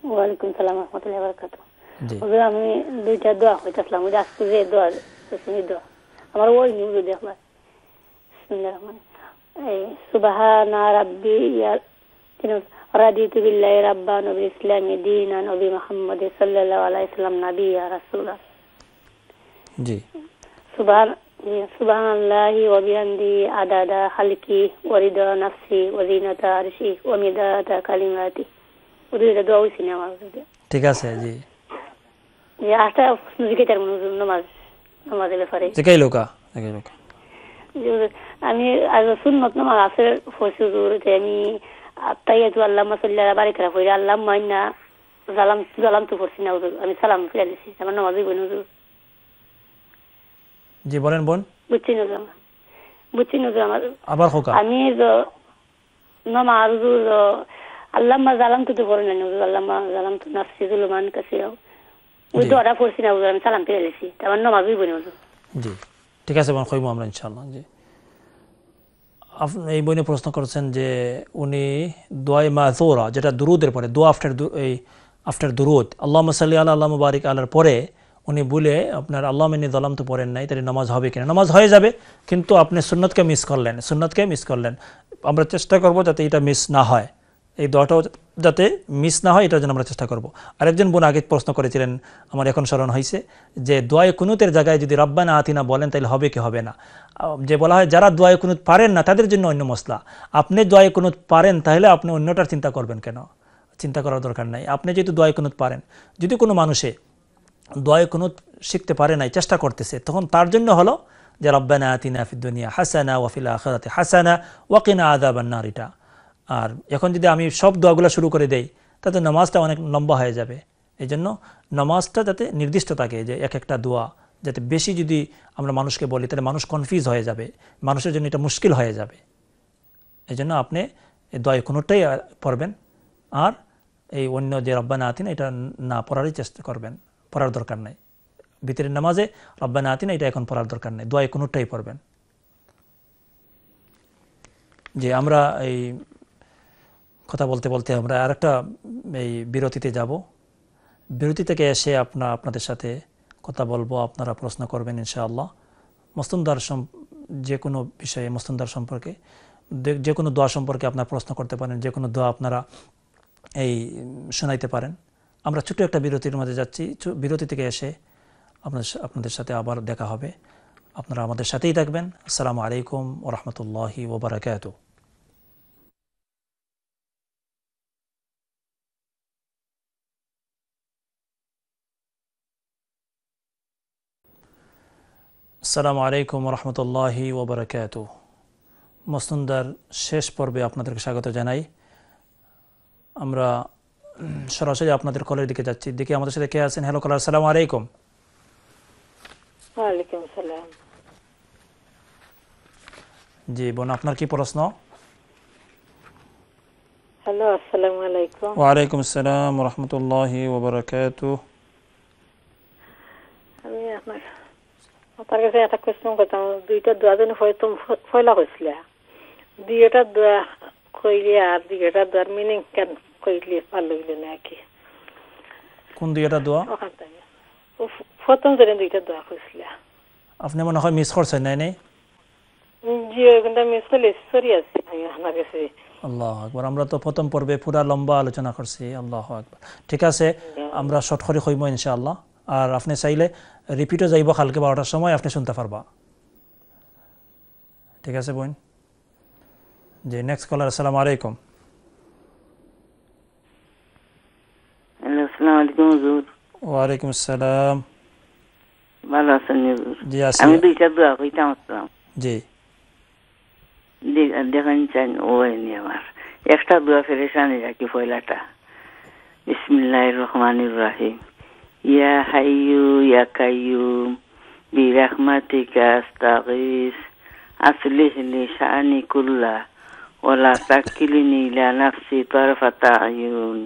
ওয়ালাইকুম সালাম ওয়া রাহমাতুল্লাহি ওয়া বারাকাতুহু। জি আমি দুইটা দোয়া কইতাছিলাম, ওই আজকে যে দোয়া আমার ওই নিউজ দেখলাম। বিসমিল্লাহির রহমানির রহিম। সুবহানা রাব্বিয়াল রাদিতু বিল্লাহি রাব্বান ওয়া বিল ইসলামি দীনান ওয়া বি মুহাম্মাদিন সাল্লাল্লাহু আলাইহি ওয়াসাল্লাম নাবিয়্যা রাসূলা। জি সুবহানাল্লাহি ওয়া বিহামদিহি আদাদা খালকি ওয়া রিদা নাফসি ওয়া জিনাতা আরশি ওয়া মিদাদা কালিমাতি। ওদের দোয়া হইছে না আমার। ঠিক আছে জি। যে আটা জিকির নামাজের ব্যাপারে আমি আজ সুন্নত নামাজ আছে ফসুরতে আমি আত্তাইয়াতু আল্লাহুম্মা সাল্লি আলা বারিকা ফিরা আল্লাহুম্মা ইন্না জালামতু পড়ছি না, আমি সালাম ফিরা দিছি আমার নামাজে বই হুজুর। জি বলেন বোন। বুঝছি না আমার আবার হোক আমি নমাজ আল্লামা জালামতু তো পড়ে না আল্লামা জালামতু নাফসি যুলমান কাসীরা ওই দোয়াটা পড়ছি না আমি সালাম ফিরে এসেছি তারপর নমাজই পড়ি হুজুর। জি ঠিক আছে বোন, কইবো আমরা ইনশাআল্লাহ। জি আপনি এই বইনে প্রশ্ন করেছেন যে উনি দোয়ায়ে মাযুরা, যেটা দুরুদের পরে, দোয়া আফটার দুরুদ আল্লাহুম্মা সাল্লি আলা আল্লাহুম্মা বারিক আলার পরে উনি বলে আপনার আল্লাহুম্মা ইন্নী যালামতু পড়েন নাই, তাহলে নামাজ হবে কিনা? নামাজ হয়ে যাবে, কিন্তু আপনি সুন্নতকে মিস করলেন। আমরা চেষ্টা করব যাতে এটা মিস না হয়, এই দোয়াটাও যাতে মিস না হয়, এটার জন্য আমরা চেষ্টা করব। আরেকজন বোন আগে প্রশ্ন করেছিলেন, আমার এখন স্মরণ হয়েছে, যে দোয়ায়ে কুনুতের জায়গায় যদি রাব্বানা আতিনা বলেন তাহলে হবে কি হবে না? যে বলা হয় যারা দোয়ায়ে কুনুত পারেন না তাদের জন্য অন্য মসলা। আপনি দোয়ায়ে কুনুত পারেন, তাহলে আপনি অন্যটার চিন্তা করবেন কেন? চিন্তা করার দরকার নাই। আপনি যেহেতু দোয়ায়ে কুনুত পারেন, যদি কোনো মানুষে দোয়ায়ে কুনুত শিখতে পারে নাই, চেষ্টা করতেছে, তখন তার জন্য হলো যে রাব্বানা আতিনা ফিদ দুনিয়া হাসানা ওয়া ফিল আখিরাতি হাসানা ওয়া কিনা আযাবান নার। এটা আর এখন যদি আমি সব দোয়াগুলো শুরু করে দেই তাতে নামাজটা অনেক লম্বা হয়ে যাবে। এই জন্য নামাজটা যাতে নির্দিষ্ট থাকে, যে এক একটা দোয়া যাতে বেশি যদি আমরা মানুষকে বলি তাহলে মানুষ কনফিউজ হয়ে যাবে, মানুষের জন্য এটা মুশকিল হয়ে যাবে। এই জন্য আপনি দোয়ায়ে কুনুতটাই পড়বেন, আর এই অন্য যে রব্বানা আতিনা এটা না পড়ারই চেষ্টা করবেন, পড়ার দরকার নাই। ভিতরের নামাজে রব্বানা আতিনা এটা এখন পড়ার দরকার নেই, দোয়ায়ে কুনুতটাই পড়বেন। যে আমরা এই কথা বলতে বলতে আমরা আরেকটা এই বিরতিতে যাব। বিরতি থেকে এসে আপনাদের সাথে কথা বলবো, আপনারা প্রশ্ন করবেন ইনশাআল্লাহ। মস্তুনদার যে কোনো বিষয়ে, মস্তুনদার সম্পর্কে, যে কোনো দোয়া সম্পর্কে আপনারা প্রশ্ন করতে পারেন, যে কোনো দোয়া আপনারা এই শোনাইতে পারেন। আমরা ছোট একটা বিরতির মাঝে যাচ্ছি, বিরতি থেকে এসে আপনাদের সাথে আবার দেখা হবে। আপনারা আমাদের সাথেই থাকবেন। আসসালামু আলাইকুম ওয়া রাহমাতুল্লাহি ওয়া বারাকাতুহু। আসসালামু আলাইকুম ওয়া রাহমাতুল্লাহি ওয়া বারাকাতুহু। মসনুনদার শেষ পর্বে আপনাদেরকে স্বাগত জানাই। আমরা সরাসরি আপনাদের কলের দিকে যাচ্ছি। দেখি আমাদের সাথে কে আছেন। হ্যালো কলার, আসসালামু আলাইকুম। ওয়ালাইকুম আসসালাম। জি বোন, আপনার কি প্রশ্ন? হ্যালো, আসসালামু আলাইকুম। ওয়ালাইকুম আসসালাম ওয়া রাহমাতুল্লাহি ওয়া বারাকাতুহু। আমি আপনার কাছে একটা কোয়েশ্চন করতাম। দুইটা দোয়া যেন হয়তো ফয়লা হয়েছিল, দুইটা দোয়া কইলে আর দুইটা দোয়ার মিনিং কেন কইলে ভালো হইল না কি? কোন দুইটা দোয়া? ওখান থেকে প্রথম যেন দুইটা দোয়া কইছিল, আপনি মনে হয় মিস করছেন, নাই নাই? জি, ওখানটা মিস করলে সরি আছে আমার কাছে। আল্লাহু আকবার। আমরা তো প্রথম পর্বে পুরা লম্বা আলোচনা করছি। আল্লাহু আকবার। ঠিক আছে, আমরা শর্ট করে কইব ইনশাআল্লাহ। আর আপনি চাইলে রিপিটও যাইব কালকে 12টার সময়, আপনি শুনতে পারবা। ঠিক আছে বোন। জি, নেক্সট কলার। আসসালামু আলাইকুম। হ্যালো, আসসালামু আলাইকুম হুজুর। ওয়ালাইকুম আসসালাম। ভালো আছেন হুজুর? জি আছি। আমি দুইটা দোয়া কইতাম আসলাম। জি দেখেন চান ওই নিয়ে আমার একটা দোয়া ফেরেশানি রাখি পয়লাটা। বিসমিল্লাহির রহমানির রহিম। ইয়া হাইয়ু ইয়া কাইয়ুম বিরাহমাতিকা আস্তাগীস আসলিহ লি শানি কুল্লা ওয়া লা তাকিলনি ইলা নাফসি তারফাতা আয়ুন।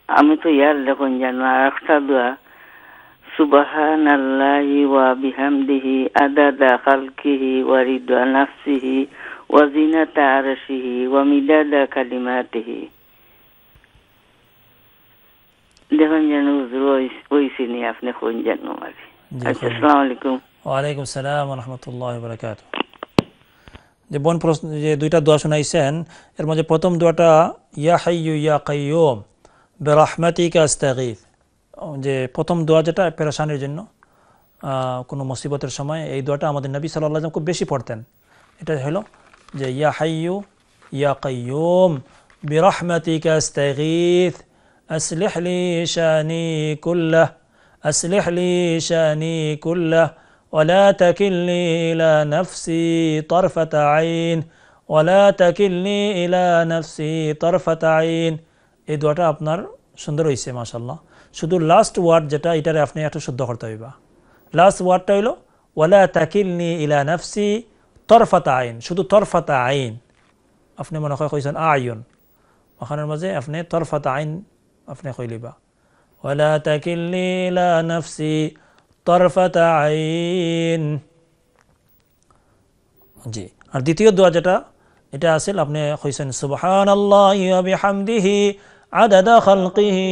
আমি তো ইয়ার দেখুন জানো আর একটা দোয়া, সুবহানাল্লাহি ওয়া বিহামদিহি আদাদা খালকিহি ওয়া রিদা নাফসিহি ওয়া জিনাতা আরশিহি ওয়া মিদাদা কালিমাতিহি। দেখুন জানো ওইসিনি আপনি কোন জানো মারি। আসসালামু আলাইকুম। ওয়ালাইকুম আসসালাম ওয়া রাহমাতুল্লাহি ওয়া বারাকাতুহু। যে বোন প্রশ্ন, যে দুইটা দোয়া শোনাইছেন, এর মধ্যে প্রথম দোয়াটা ইয়া হাইয়ু ইয়া কাইয়ুম বিরাহমাতিকা আস্তাগীথ, যে প্রথম দোয়া যেটা পেরেশানির জন্য, কোনো মুসিবতের সময় এই দোয়াটা আমাদের নবী সাল্লাল্লাহু আলাইহি ওয়াসাল্লাম খুব বেশি পড়তেন। এটা হলো যে ইয়া হাইয়ু ইয়া কাইয়ুম বিরাহমাতিকা আস্তাগীথ আসলিহ লি শানি কুল্লাহ আসলিহ লি শানি কুল্লাহ ওয়ালা তাকিলনি ইলা নাফসি তারফাতা আইন ওয়ালা তাকিলনি ইলা নাফসি তারফাতা আইন। এই দোয়াটা আপনার সুন্দর হয়েছে মাশাআল্লাহ। শুধু লাস্ট ওয়ার্ড যেটা, এটারে আপনি একটু শুদ্ধ করতে হইবা। লাস্ট ওয়ার্ডটা হইল ওয়ালা তাকিলনি ইলা নাফসি তরফাতা আইন, শুধু তরফাতা আইন, আপনি মনে হয় কইছেন আয়ুন, ওখানের মাঝে আপনি তরফাত আইন আপনি কইলিবা, ওয়ালা তাকিলনি ইলা নাফসি তরফাত আইন। জি, আর দ্বিতীয় দোয়া যেটা এটা আসল আপনি কইছেন সুবহানাল্লাহি ওয়া বিহামদিহি আদাদা খালকিহি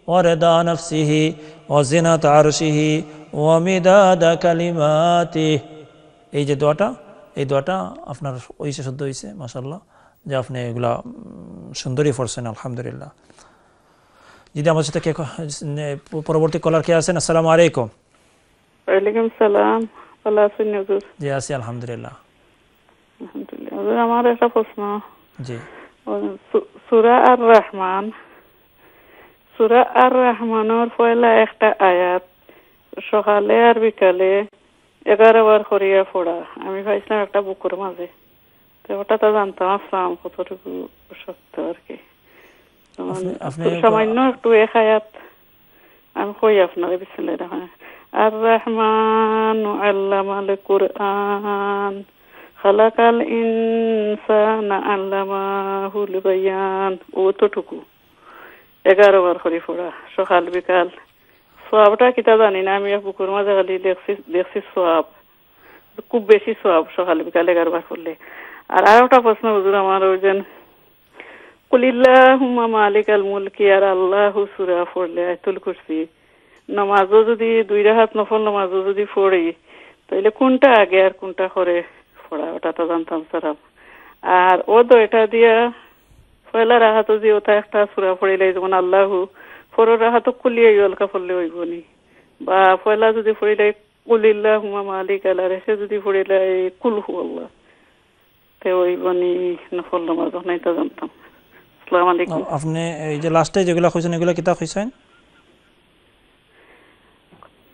ওয়া রিদা নাফসিহি ওয়া জিনাত আরশিহি ওয়া মিদাদা কালিমাতিহি। এই যে দোয়াটা, এই দোয়াটা আপনার ওইসে শুদ্ধ হয়েছে মাশাআল্লাহ, যে আপনি এগুলা সুন্দরই পড়ছেন আলহামদুলিল্লাহ। যদি আমার সাথে কে পরবর্তী কলার কে আছেন? আসসালামু আলাইকুম। ওয়ালাইকুম সালাম, ভালো আছেন হুজুর? জি আছি আলহামদুলিল্লাহ। আলহামদুলিল্লাহ। হুজুর আমার একটা প্রশ্ন। জি। সূরা আর রহমান, সূরা আর রহমানের পয়লা একটা আয়াত সকালে আর বিকালে 11 বার করিয়া পড়া আমি পাইছিলাম একটা বুকের মাঝে, তো ওটা তো জানতাম আসলাম কতটুকু সত্য আর কি। সামান্য একটু এক আয়াত আমি কই আপনার বিসমিল্লাহির রহমানির রহিম। আর রহমান আল্লামাল কুরআন খালাকাল ইনসানা আল্লামাহুল বায়ান, ওতটুকু 11 বার করে পড়া সকাল বিকাল। সোয়াবটা কিতা জানি না, আমি বুকুর মাঝে খালি দেখছি সোয়াব, খুব বেশি সোয়াব সকাল বিকাল 11 বার পড়লে। আর একটা প্রশ্ন হুজুর আমার, ওই যে কুলিল্লাহুম্মা মালিকাল মুলকি আর আল্লাহু সূরা পড়লে আয়াতুল কুরসি নামাজও যদি 2 রাকাত নফল নামাজও যদি পড়ি তাহলে কোনটা আগে আর কোনটা পরে পড়া ওটা তো জানতাম স্যার। আর ও তো এটা দিয়া পয়লা রাকাতও যে ওটা একটা সূরা পড়িলে যেমন আল্লাহু, পরের রাকাতও কুলিয়া ইলকা পড়লে হইব নি, বা পয়লা যদি পড়িলে কুলিল্লাহুম্মা মালিকাল আর এসে যদি পড়িলে কুল হুয়াল্লাহ তে হইব নি নফল নামাজ নাই তা জানতাম। আসসালামু আলাইকুম। আপনি এই যে লাস্টে যেগুলা কইছেন এগুলা কিতা কইছেন?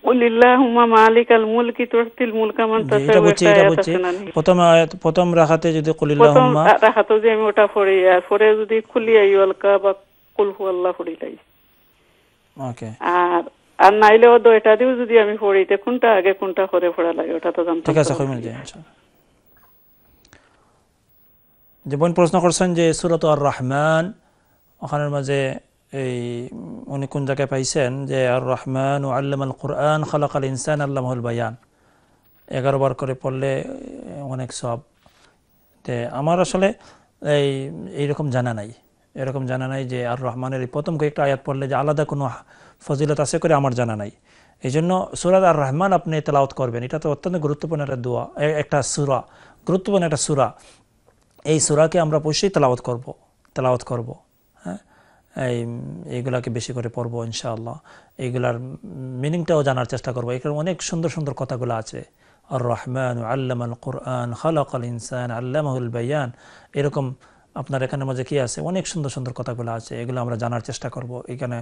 কুলিল্লাহুম্মা মালিকাল মুলকি তুতিল মুলকা মান তাশা। এটা বুঝছি, এটা বুঝছি। প্রথম আয়াত প্রথম রাকাতে যদি কুলিল্লাহুম্মা রাকাতে যে আমি ওটা পড়ি, আর পরে যদি কুলিয়া ইলকা বা কুল হুয়াল্লাহ পড়িলাই ওকে। আর নাইলে ও দুইটা দিও যদি আমি পড়ি তে কোনটা আগে কোনটা পরে পড়া লাগে ওটা তো জানতাম। ঠিক আছে, কইমেন যে ইনশাআল্লাহ। যে বোন প্রশ্ন করছেন যে সূরাত আর রহমান, ওখানের মাঝে এই উনি কোন জায়গায় পাইছেন যে আর রহমান ও আল্লামাল কুরআন খালাকাল ইনসান আল্লামাহুল বায়ান 11 বার করে পড়লে অনেক সব। আমার আসলে এইরকম জানা নাই, এরকম জানা নাই যে আর রহমানের এই প্রথম কয়েকটা আয়াত পড়লে যে আলাদা কোনো ফজিলত আছে করে আমার জানা নাই। এই জন্য সূরা আর রহমান আপনি তেলাওয়াত করবেন, এটা তো অত্যন্ত গুরুত্বপূর্ণ একটা দোয়া, একটা সূরা, গুরুত্বপূর্ণ একটা সূরা। এই সূরাকে আমরা অবশ্যই তেলাওয়াত করব। হ্যাঁ, এইগুলাকে বেশি করে পড়ব ইনশাআল্লাহ। এইগুলার মিনিংটাও জানার চেষ্টা করব। এখানে অনেক সুন্দর সুন্দর কথাগুলো আছে। আর রহমান আল্লামাল কুরআন খালাকাল ইনসান আল্লামাহুল বায়ান, এরকম আপনার এখানের মাঝে কি আছে, অনেক সুন্দর সুন্দর কথাগুলো আছে। এগুলো আমরা জানার চেষ্টা করব, এখানে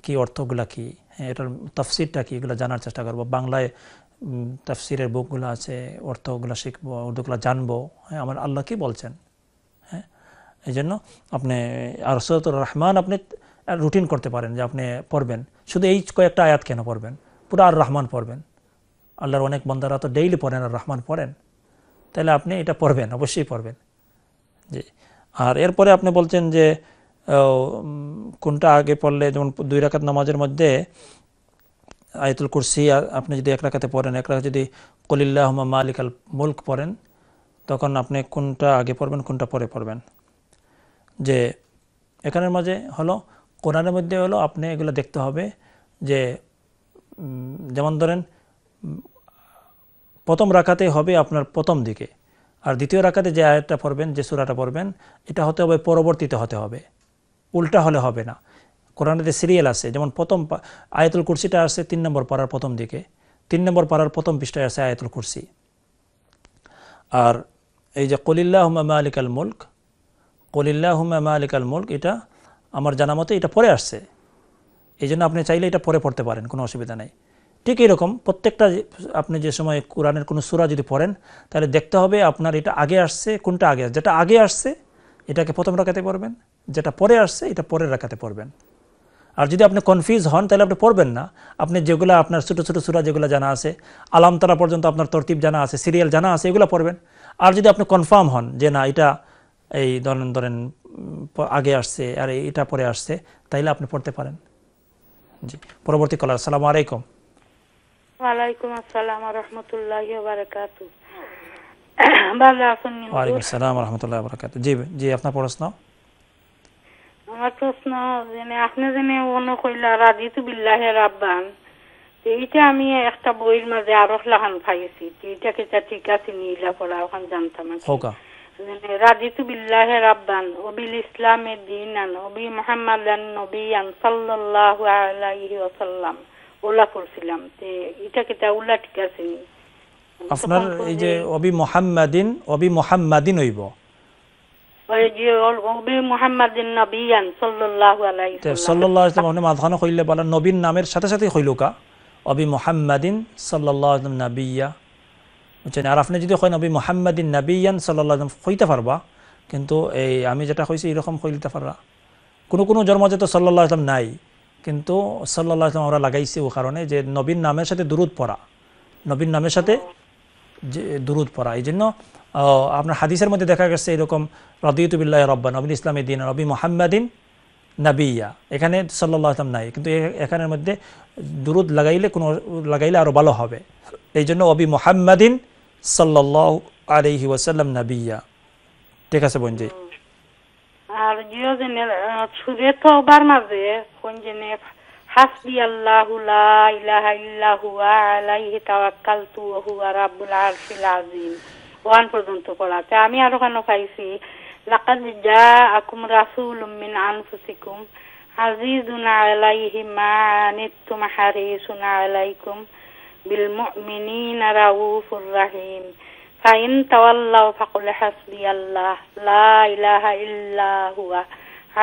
কি অর্থগুলা কি, হ্যাঁ এটার তাফসিরটা কি, এগুলো জানার চেষ্টা করব। বাংলায় তাফসিরের বুকগুলো আছে, অর্থগুলো শিখবো, উর্দুগুলো জানবো। হ্যাঁ, আমার আল্লাহ কি বলছেন। হ্যাঁ, এই জন্য আপনি আর সূরাতুর রহমান আপনি রুটিন করতে পারেন যে আপনি পড়বেন, শুধু এই কয়েকটা আয়াত কেন পড়বেন, পুরো আর রহমান পড়বেন। আল্লাহর অনেক বান্দারা তো ডেইলি পড়েন আর রহমান পড়েন, তাহলে আপনি এটা পড়বেন, অবশ্যই পড়বেন। জি। আর এরপরে আপনি বলছেন যে কোনটা আগে পড়লে, যেমন 2 রাকাত নামাজের মধ্যে আয়াতুল কুরসি আপনি যদি 1 রাকাতে পড়েন, 1 রাকাত যদি কুলিল্লাহুম্মা মালিকাল মুলক পড়েন, তখন আপনি কোনটা আগে পড়বেন কোনটা পরে পড়বেন। যে এখানের মাঝে হলো কোরআনের মধ্যে হলো আপনি এগুলো দেখতে হবে যে যেমন ধরেন প্রথম রাকাতে হবে আপনার প্রথম দিকে, আর দ্বিতীয় রাকাতে যে আয়াতটা পড়বেন, যে সূরাটা পড়বেন, এটা হতে হবে পরবর্তীতে হতে হবে, উল্টা হলে হবে না। কোরআনে যে সিরিয়াল আছে, যেমন প্রথম আয়াতুল কুরসিটা আছে 3 নম্বর পারার প্রথম দিকে, 3 নম্বর পারার প্রথম পৃষ্ঠায় আছে আয়াতুল কুরসি। আর এই যে কুলিল্লাহুম্মা মালিকাল মুলক, কুলিল্লাহুম্মা মালিকাল মুলক, এটা আমার জানা মতে এটা পরে আসছে। এই জন্য আপনি চাইলে এটা পরে পড়তে পারেন, কোনো অসুবিধা নেই। ঠিক এরকম প্রত্যেকটা আপনি যে সময় কোরআনের কোনো সূরা যদি পড়েন, তাহলে দেখতে হবে আপনার এটা আগে আসছে কোনটা আগে আসছে। যেটা আগে আসছে এটাকে প্রথম রাকাতে পড়বেন, যেটা পরে আসছে এটা পরের রাকাতে পড়বেন। আর যদি আপনি কনফিউজ হন তাহলে আপনি পড়বেন না। আপনি যেগুলো আপনার ছোটো ছোটো সূরা যেগুলো জানা আছে, আলামতারা পর্যন্ত আপনার তরতিব জানা আছে, সিরিয়াল জানা আছে, এগুলো পড়বেন। আর যদি আপনি কনফার্ম হন যে না এটা এই ধরেন আগে আসছে আর এটা পরে আসছে, তাইলে আপনি পড়তে পারেন। জি, পরবর্তী কলার। আসসালামু আলাইকুম। ওয়ালাইকুম আসসালাম ওয়া রাহমাতুল্লাহি ওয়া বারাকাতুহু। ভালো আছেন? ওয়ালাইকুম আসসালাম ওয়া রাহমাতুল্লাহি ওয়া বারাকাতুহু। জি জি, আপনার প্রশ্ন? আমার প্রশ্ন যে আপনি জেনে মনে কইলা রাদিতু বিল্লাহি রাব্বান, এইটা আমি একটা বইয়ের মাঝে আরো লাহান পাইছি, এইটা কেটা ঠিক আছে নিলা পড়া ওখান জানতাম না। হোকা রাদিতু বিল্লাহি রাব্বান ওয়া বিল ইসলামি দীনান ওয়া বি মুহাম্মাদান নবিয়ান সাল্লাল্লাহু আলাইহি ওয়াসাল্লাম ওলা পড়ছিলাম। এটা কেটা উল্লা ঠিক আছে নি? আপনার এই যে অবি মুহাম্মাদিন হইব, ওই যে ওবি মুহাম্মাদিন নবিয়ান সাল্লাল্লাহু আলাইহি ওয়াসাল্লাম, সাল্লাল্লাহু আলাইহি ওয়াসাল্লাম মাঝখানে কইলে বলা নবীর নামের সাথে সাথে কইলুকা অবি মুহাম্মাদিন সাল্লাল্লাহু আলাইহি ওয়াসাল্লাম নাবিয়্যা, বুঝছেন? আর আপনি যদি কই নবী মুহাম্মাদিন নাবিয়ান সাল্লাল্লাহু আলাইহি ওয়াসাল্লাম কইতে পারবা, কিন্তু এই আমি যেটা কইছি এরকম কইতে পারবা। কোনো জন্মতে তো সাল্লাল্লাহু আলাইহি ওয়াসাল্লাম নাই, কিন্তু সাল্লাল্লাহু আলাইহি ওয়াসাল্লাম আমরা লাগাইছি ও কারণে যে নবীর নামের সাথে দুরূদ পড়া, নবীর নামের সাথে যে দুরূদ পড়া। এই জন্য আপনার হাদিসের মধ্যে দেখা গেছে এরকম রাদিতু বিল্লাহি রাব্বান ওয়া বিল ইসলামি দীনান ওয়া বি মুহাম্মাদিন নাবিয়্যা, এখানে সাল্লাল্লাহু আলাইহি ওয়াসাল্লাম নাই, কিন্তু এখানের মধ্যে দুরূদ লাগাইলে আরো ভালো হবে। এই জন্য ওয়া বি মুহাম্মাদিন সাল্লাল্লাহু আলাইহি ওয়াসাল্লাম নাবিয়্যা। ঠিক আছে বোন? জি। আর জিও জেনে সূরা তওবার মাঝে কোন জেনে হাসবি আল্লাহু লা ইলাহা ইল্লা হুয়া আলাইহি তাওয়াক্কালতু ওয়া হুয়া রাব্বুল আরশিল আযীম ওয়ান পর্যন্ত পড়াতে আমি আরো কেন পাইছি লাকাদ জাআকুম রাসূলুম মিন আনফুসিকুম আজিজুন আলাইহি মা আনিতুম হারিসুন আলাইকুম বিল মুমিনিনা রাউফুর রহিম ফাইন তাওয়াল্লাউ ফাকুল হাসবিয়াল্লাহ লা ইলাহা ইল্লা হুয়া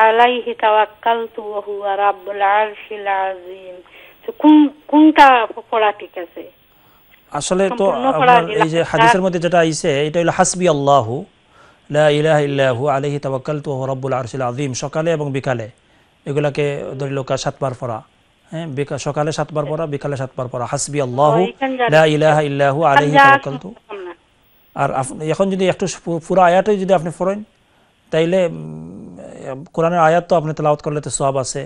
আলাইহি তাওয়াক্কালতু ওয়া হুয়া রাব্বুল আরশিল আযীম। তো কোনটা পড়া ঠিক আছে? আসলে তো আপনার এই যে হাদিসের মধ্যে যেটা আইছে এটা হলো হাসবি আল্লাহু লা ইলাহা ইল্লা হু আলাইহি তাওয়াক্কালতু ওয়া রাব্বুল আরশিল আযীম, সকালে এবং বিকালে এগুলাকে ধরিলোকা 7 বার পড়া। হ্যাঁ, সকালে 7 বার পড়া, বিকালে 7 বার পড়া। হাসবি আল্লাহু লা ইলাহা ইল্লা হু আলাইহি তাওয়াক্কালতু। আর এখন যদি একটু পুরো আয়াতই যদি আপনি পড়েন, তাইলে কোরআনের আয়াত তো আপনি তেলাওয়াত করলে তো সওয়াব আছে,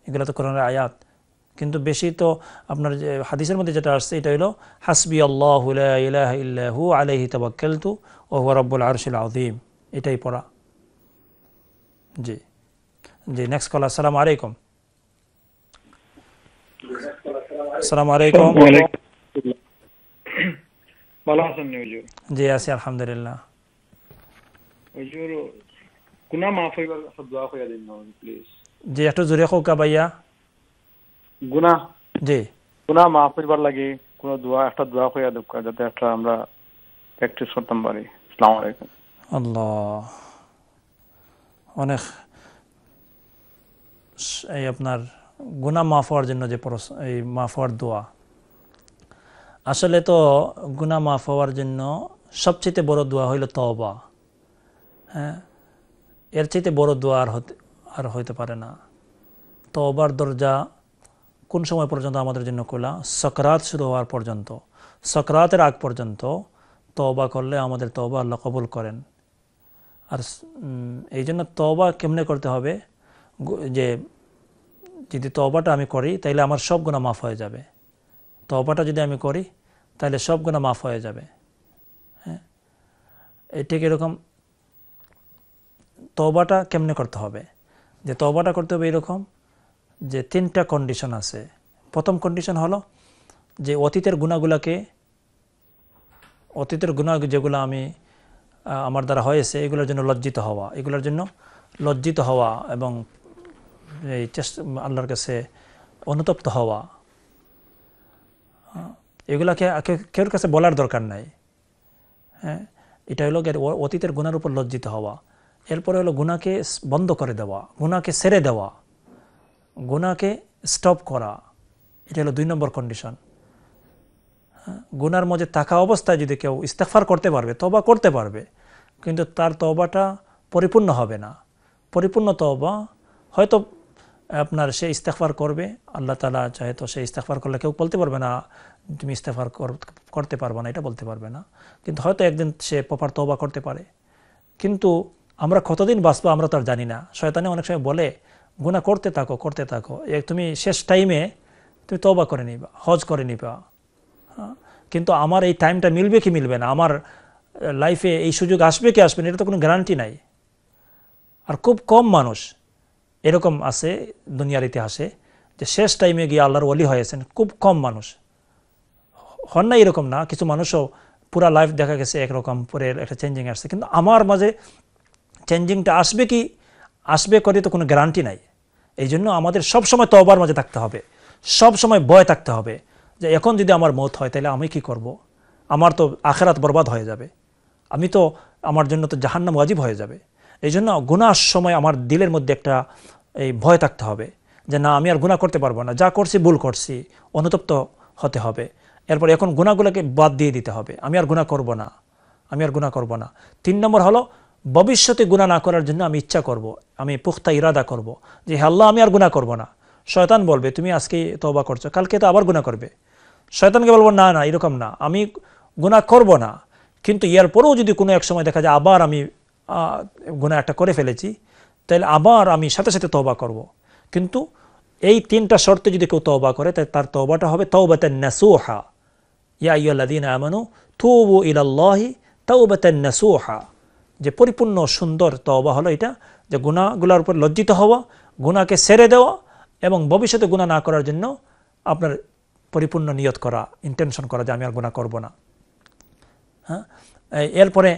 এগুলো তো কোরআনের আয়াত। কিন্তু বেশি তো আপনার যে হাদিসের মধ্যে যেটা আসছে এটা হলো হাসবি আল্লাহু লা ইলাহা ইল্লা হু আলাইহি তাওয়াক্কালতু ওয়া হুয়া রাব্বুল আরশিল আযীম, এটাই পড়া। জি জি, নেক্সট কল। আসসালামু আলাইকুম। আসসালামু আলাইকুম। ভালো আছেন হুজুর? জি আছি আলহামদুলিল্লাহ। হুজুর গুনাহ মাফ হইবার দোয়া কইরা দিন না প্লিজ। জি একটু জোরে কোকা ভাইয়া। গুনাহ, জি গুনাহ মাফ হইবার লাগে কোন দোয়া, একটা দোয়া কইরা দেব যাতে একটা আমরা প্র্যাকটিস করতে পারি। আসসালামু আলাইকুম। আল্লাহ, অনেক এই আপনার গুনাহ মাফ হওয়ার জন্য যে এই মাফ হওয়ার দোয়া, আসলে তো গুনাহ মাফ হওয়ার জন্য সবচেয়ে বড় দোয়া হইল তওবা। হ্যাঁ, এর চাইতে বড় দোয়া আর হইতে পারে না। তওবার দরজা কোন সময় পর্যন্ত আমাদের জন্য খোলা? সাকরাত শুরু হওয়ার পর্যন্ত, সাকরাতের আগ পর্যন্ত তওবা করলে আমাদের তওবা আল্লাহ কবুল করেন। আর এই জন্য তওবা কেমনে করতে হবে? যে যদি তওবাটা আমি করি তাইলে আমার সব গুনাহ মাফ হয়ে যাবে। তওবাটা যদি আমি করি তাহলে সব গুনাহ মাফ হয়ে যাবে। হ্যাঁ, এই ঠিক এরকম তওবাটা কেমনে করতে হবে? যে তওবাটা করতে হবে এরকম যে 3টা কন্ডিশন আছে। প্রথম কন্ডিশন হলো যে অতীতের গুনাহ যেগুলো আমি আমার দ্বারা হয়েছে এগুলোর জন্য লজ্জিত হওয়া এবং এই আল্লাহর কাছে অনুতপ্ত হওয়া, এগুলাকে কেউর কাছে বলার দরকার নাই। হ্যাঁ, এটা হলো অতীতের গুনার উপর লজ্জিত হওয়া। এরপরে হলো গুনাহকে বন্ধ করে দেওয়া, গুনাহকে ছেড়ে দেওয়া, গুনাহকে স্টপ করা। এটা হলো 2 নম্বর কন্ডিশন। গুনার মধ্যে থাকা অবস্থায় যদি কেউ ইস্তেগফার করতে পারবে, তওবা করতে পারবে, কিন্তু তার তওবাটা পরিপূর্ণ হবে না। পরিপূর্ণ তওবা হয়তো আপনার সে ইস্তেগফার করবে, আল্লাহ তাআলা চাহে তো সে ইস্তেগফার করলে কেউ বলতে পারবে না তুমি ইস্তেগফার করতে পারবে না, এটা বলতে পারবে না। কিন্তু হয়তো একদিন সে প্রপার তওবা করতে পারে। কিন্তু আমরা কতদিন বাঁচবো আমরা তো আর জানি না। শয়তানে অনেক সময় বলে গুনাহ করতে থাকো তুমি শেষ টাইমে তুমি তওবা করে নিবা, হজ করে নিবা। কিন্তু আমার এই টাইমটা মিলবে কি মিলবে না, আমার লাইফে এই সুযোগ আসবে কি আসবে না, এটা তো কোনো গ্যারান্টি নাই। আর খুব কম মানুষ এরকম আছে দুনিয়ার ইতিহাসে যে শেষ টাইমে গিয়ে আল্লাহর ওলি হয়েছেন, খুব কম মানুষ হন না। এরকম না, কিছু মানুষও পুরা লাইফ দেখা গেছে একরকম, পরে একটা চেঞ্জিং আসছে। কিন্তু আমার মাঝে চেঞ্জিংটা আসবে করে তো কোনো গ্যারান্টি নাই। এই জন্য আমাদের সবসময় তওবার মাঝে থাকতে হবে, সব সময় ভয় থাকতে হবে যে এখন যদি আমার মওত হয় তাহলে আমি কি করব, আমার তো আখিরাত বরবাদ হয়ে যাবে, আমি তো আমার জন্য তো জাহান্নাম ওয়াজিব হয়ে যাবে। এই জন্য গুনাহর সময় আমার দিলের মধ্যে একটা এই ভয় থাকতে হবে যে না, আমি আর গুনাহ করতে পারবো না, যা করছি ভুল করছি, অনুতপ্ত হতে হবে। এরপর এখন গুনাহগুলোকে বাদ দিয়ে দিতে হবে, আমি আর গুনাহ করব না। 3 নম্বর হলো ভবিষ্যতে গুনাহ না করার জন্য আমি ইচ্ছা করব, আমি পুখতা ইরাদা করব যে হে আল্লাহ আমি আর গুনাহ করব না। শয়তান বলবে তুমি আজকে তওবা করছো, কালকে তো আবার গুনাহ করবে। শয়তানকে বলবো না না, এরকম না, আমি গুনাহ করব না, কিন্তু এর পরেও যদি কোনো এক সময় দেখা যায় আবার আমি গুনাহ একটা করে ফেলেছি, তাহলে আবার আমি সাথে সাথে তওবা করব। কিন্তু এই 3টা শর্তে যদি কেউ তওবা করে তাহলে তার তওবাটা হবে তাওবাতান নাসুহা। ইয়া আইয়ুহাল্লাযীনা আমানু তুবু ইলাল্লাহি তাওবাতান নাসুহা, যে পরিপূর্ণ সুন্দর তওবা হলো এটা, যে গুনাহগুলোর উপর লজ্জিত হওয়া, গুনাহকে ছেড়ে দেওয়া এবং ভবিষ্যতে গুনাহ না করার জন্য আপনার পরিপূর্ণ নিয়ত করা, ইন্টেনশন করা যে আমি আর গুনাহ করব না। হ্যাঁ, এরপরে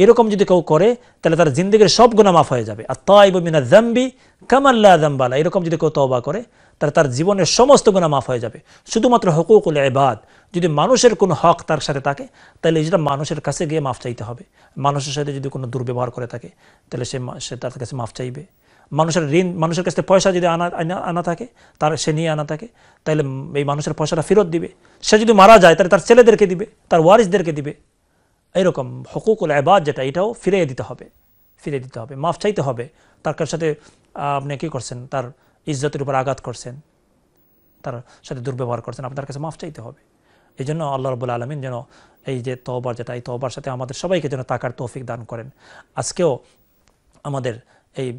এরকম যদি কেউ করে তাহলে তার জিন্দেগির সব গুনাহ মাফ হয়ে যাবে। আত-তাইবু মিনাজ যামবি কামান লা যামবা লা, এরকম যদি কেউ তওবা করে তাহলে তার জীবনের সমস্ত গুনাহ মাফ হয়ে যাবে। শুধুমাত্র হুকুকুল ইবাদ, যদি মানুষের কোনো হক তার সাথে থাকে তাহলে যেটা মানুষের কাছে গিয়ে মাফ চাইতে হবে। মানুষের সাথে যদি কোনো দুর্ব্যবহার করে থাকে তাহলে সে তার কাছে মাফ চাইবে। মানুষের ঋণ, মানুষের কাছে পয়সা যদি আনা থাকে, তার সে নিয়ে আনা থাকে, তাহলে এই মানুষের পয়সাটা ফেরত দিবে। সে যদি মারা যায় তাহলে তার ছেলেদেরকে দিবে, তার ওয়ারিসদেরকে দিবে। এইরকম হুকুকুল ইবাদ যেটা, এটাও ফিরিয়ে দিতে হবে, মাফ চাইতে হবে। তার সাথে আপনি কি করছেন, তার ইজ্জতের উপর আঘাত করছেন, তার সাথে দুর্ব্যবহার করছেন, আপনার কাছে মাফ চাইতে হবে। এই জন্য আল্লাহ রাব্বুল আলামিন যেন এই যে তওবার যেটা, এই তওবার সাথে আমাদের সবাইকে যেন তাকার তৌফিক দান করেন। আজকেও আমাদের এই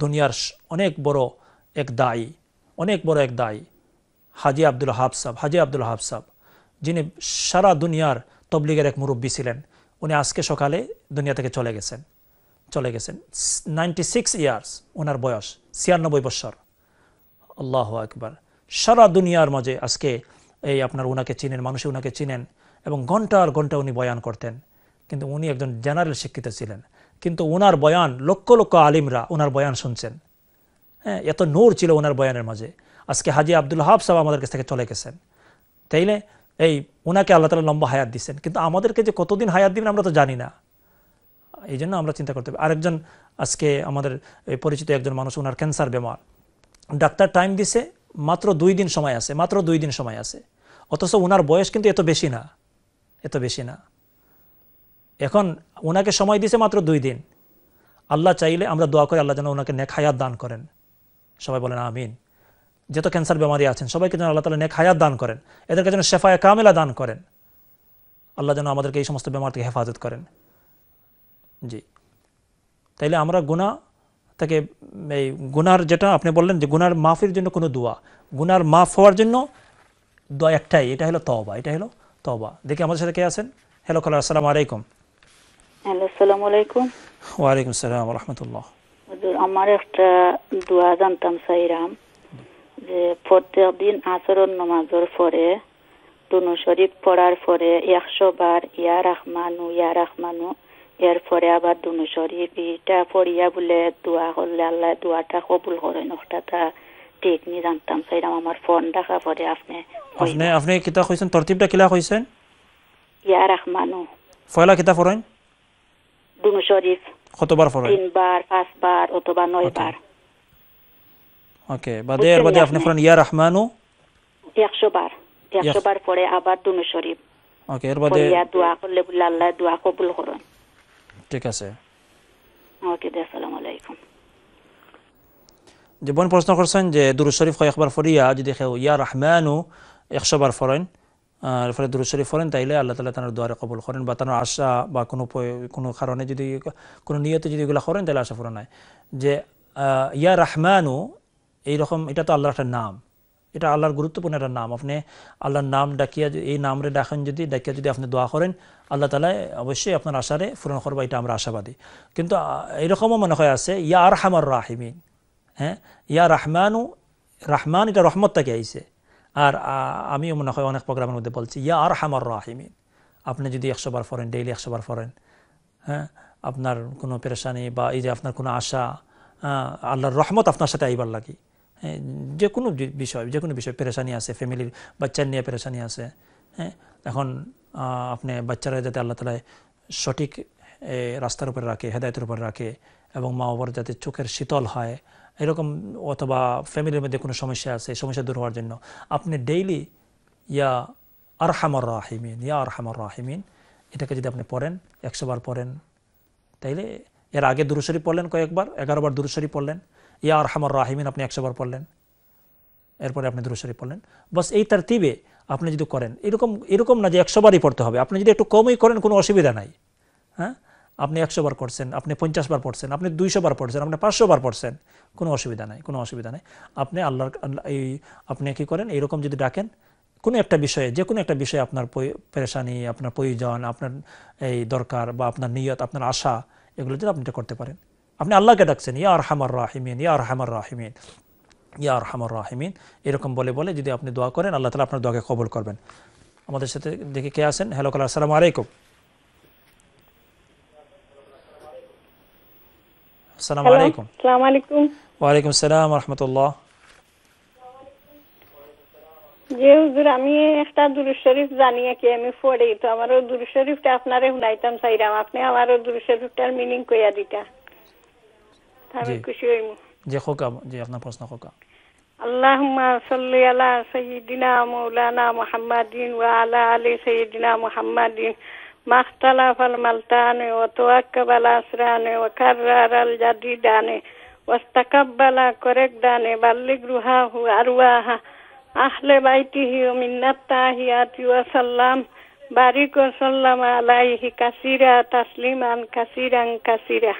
দুনিয়ার অনেক বড় এক দায়ী হাজি আব্দুল ওয়াহাব সাহেব, যিনি সারা দুনিয়ার তবলিগের এক মুরব্বী ছিলেন, উনি আজকে সকালে দুনিয়া থেকে চলে গেছেন। 96 ইয়ার্স ওনার বয়স, 96 বছর। আল্লাহু আকবার। সারা দুনিয়ার মাঝে আজকে এই আপনার ওনাকে চিনেন, মানুষ ওনাকে চিনেন, এবং ঘন্টার ঘন্টা উনি বয়ান করতেন। কিন্তু উনি একজন জেনারেল শিক্ষিত ছিলেন, কিন্তু ওনার বয়ান লক্ষ লক্ষ আলিমরা ওনার বয়ান শুনছেন। হ্যাঁ, এত নূর ছিল ওনার বয়ানের মাঝে। আজকে হাজি আব্দুল ওয়াহাব সাহেব আমাদের কাছ থেকে চলে গেছেন। তাইলে ওনাকে আল্লাহ তাআলা লম্বা হায়াত দিচ্ছেন, কিন্তু আমাদেরকে যে কতদিন হায়াত দিবেন আমরা তো জানি না। এই জন্য আমরা চিন্তা করতে হবে। আরেকজন আজকে আমাদের পরিচিত একজন মানুষ, ওনার ক্যান্সার বেমার, ডাক্তার টাইম দিছে মাত্র 2 দিন সময় আছে, অথচ ওনার বয়স কিন্তু এত বেশি না। এখন ওনাকে সময় দিছে মাত্র 2 দিন। আল্লাহ চাইলে আমরা দোয়া করি আল্লাহ যেন ওনাকে নেক হায়াত দান করেন। সবাই বলেন আমিন। যত ক্যান্সার বেমারি আছেন সবাইকে যেন আল্লাহ তাআলা নেক হায়াত দান করেন, এদেরকে যেন শেফায়ে কামেলা দান করেন। আল্লাহ যেন আমাদেরকে এই সমস্ত বেমার থেকে হেফাজত করেন। জি, তাইলে আমরা গুনাহ থেকে, এই গুনার যেটা আপনি বললেন যে গুনার মাফের জন্য কোনো দোয়া, গুনার মাফ হওয়ার জন্য দোয়া একটাই, এটা হলো তওবা। দেখি আমাদের সাথে কে আছেন। হ্যালো কলার, আসসালামু আলাইকুম। হ্যালো, আসসালামু আলাইকুম। ওয়ালাইকুম আসসালাম ওয়া রাহমাতুল্লাহ। আমার একটা দোয়া জানতাম চাইরাম, যে প্রত্যেক দিন আসরের নামাজের পরে দুরূদ শরীফ পড়ার পরে 100 বার ইয়া রাহমানু, এরপরে আবার দুরূদ শরীফ এটা পড়িয়া বলে দোয়া করলে আল্লাহ দোয়াটা কবুল করেন। ওটা ঠিক নি জানতাম চাইরাম। আমার ফোন দেখা পরে আপনি কিতা কইছেন, তরতিবটা কিলা কইছেন? ইয়া রাহমানু পয়লা কিতা পড়েন? দুরূদ শরীফ কতবার পড়েন? 3 বার, 5 বার অথবা 9 বার। ওকে, বাদে আপনি পড়েন ইয়া রাহমানু 100 বার পরে আবার দুরূদ শরীফ। ওকে, এর বাদে দোয়া করলে বলে আল্লাহ দোয়া কবুল করেন। ঠিক আছে। ওকে, আসসালামু আলাইকুম। যে বোন প্রশ্ন করছেন যে দুরূদ শরীফ কয়েকবার পড়িয়া যদি কেউ ইয়া রাহমানু 100 বার পড়েন, এরপরে দুরূদ শরীফ পড়েন, তাইলে আল্লাহ তাআলা তার দোয়া কবুল করেন, বা তার আশা বা কোনো কারণে যদি কোনো নিয়তে যদি এগুলো করেন তাহলে আশা পূরণ হয়। যে ইয়া রহমানু এইরকম, এটা তো আল্লাহর একটা নাম, এটা আল্লাহর গুরুত্বপূর্ণ একটা নাম। আপনি আল্লাহর নাম ডাকিয়া, এই নামরে ডাকেন যদি, ডাকিয়া যদি আপনি দোয়া করেন, আল্লাহ তাআলা অবশ্যই আপনার আশারে পূরণ করবে, এটা আমরা আশাবাদী। কিন্তু এইরকমও মনে হয় আছে ইয়া আরহামার রাহিমিন, হ্যাঁ, ইয়া রহমানু, রহমান এটা রহমত থেকে আইছে। আর আমিও মনে হয় অনেক প্রোগ্রামের মধ্যে বলছি ইয়া আরহামার রাহিমিন। আপনি যদি 100 বার পড়েন, ডেইলি 100 বার পড়েন, হ্যাঁ, আপনার কোনো পেরেশানি বা এই যে আপনার কোনো আশা, আল্লাহর রহমত আপনার সাথে আইবার লাগি, যে কোনো বিষয় পেরেশানি আছে, ফ্যামিলির বাচ্চার নিয়ে পেরেশানি আছে, হ্যাঁ, এখন আপনি বাচ্চারা যাতে আল্লাহ তাআলা সঠিক রাস্তার উপরে রাখে, হেদায়েতের উপরে রাখে, এবং মা বাবার যাতে চোখের শীতল হয় এরকম, অথবা ফ্যামিলির মধ্যে কোনো সমস্যা আছে, এই সমস্যা দূর হওয়ার জন্য আপনি ডেইলি ইয়া আরহামার রাহিমিন, ইয়া আরহামার রাহিমিন, এটাকে যদি আপনি পড়েন, 100 বার পড়েন, তাইলে এর আগে দুরূদ শরীফ পড়লেন কয়েকবার, 11 বার দুরূদ শরীফ পড়লেন, ইয়া আরহামার রাহিমিন আপনি 100 বার পড়লেন, এরপরে আপনি দুরূদ শরীফ পড়লেন, বাস এই তারতিবে আপনি যদি করেন, এরকম না যে 100 বারই পড়তে হবে, আপনি যদি একটু কমই করেন কোনো অসুবিধা নাই, হ্যাঁ, আপনি 100 বার করছেন, আপনি 50 বার পড়ছেন, আপনি 200 বার পড়ছেন, আপনি 500 বার পড়ছেন, কোনো অসুবিধা নাই, কোনো অসুবিধা নাই। আপনি আপনি কি করেন, এইরকম যদি ডাকেন কোনো একটা বিষয়ে, যে কোনো একটা বিষয়ে আপনার পেরেশানি, আপনার প্রয়োজন, আপনার এই দরকার, বা আপনার নিয়ত, আপনার আশা, এগুলো যদি আপনি এটা করতে পারেন। আপনি আল্লাহকে ডাকছেন ইয়া আরহামার রাহিমিন, ইয়া আরহামার রাহিমিন, ইয়া আরহামার রাহিমিন, এরকম বলে বলে যদি আপনি দোয়া করেন, আল্লাহ তাআলা আপনার দোয়াকে কবুল করবেন। আমাদের সাথে দেখি কে আছেন। হ্যালো কালার, আসসালামু আলাইকুম। আসসালামু আলাইকুম। আসসালামু আলাইকুম। ওয়ালাইকুম আসসালাম ওয়া রাহমাতুল্লাহ। যে হুজুর, আমি একটা দুরূদ শরীফ জানিয়ে কি আমি পড়ি, তো আমারও দুরূদ শরীফটা আপনারে শুনাইতাম চাইরাম, আপনি আমারও দুরূদ শরীফটার মিনিং কইয়া দিতা, আমি খুশি হইমু। জি খোকা, জি আপনার প্রশ্ন খোকা। আল্লাহুম্মা সাল্লি আলা সাইয়্যিদিনা মাওলানা মুহাম্মাদিন ওয়া আলা আলি সাইয়্যিদিনা মুহাম্মাদিন মাখতালাফাল মালতানে ওয়া তাওয়াক্কাবাল আসরানে ওয়া কাররাল জাদিদানে ওয়াস্তাকাব্বালা করেকদানে বাল্লিগ রুহাহু আরওয়াহা আহলে বাইতিহি ওয়া মিন্নাত তাহিয়াতি ওয়া সাল্লাম বারিক ওয়া সাল্লাম আলাইহি কাসীরা তাসলিমান কাসীরান কাসীরা।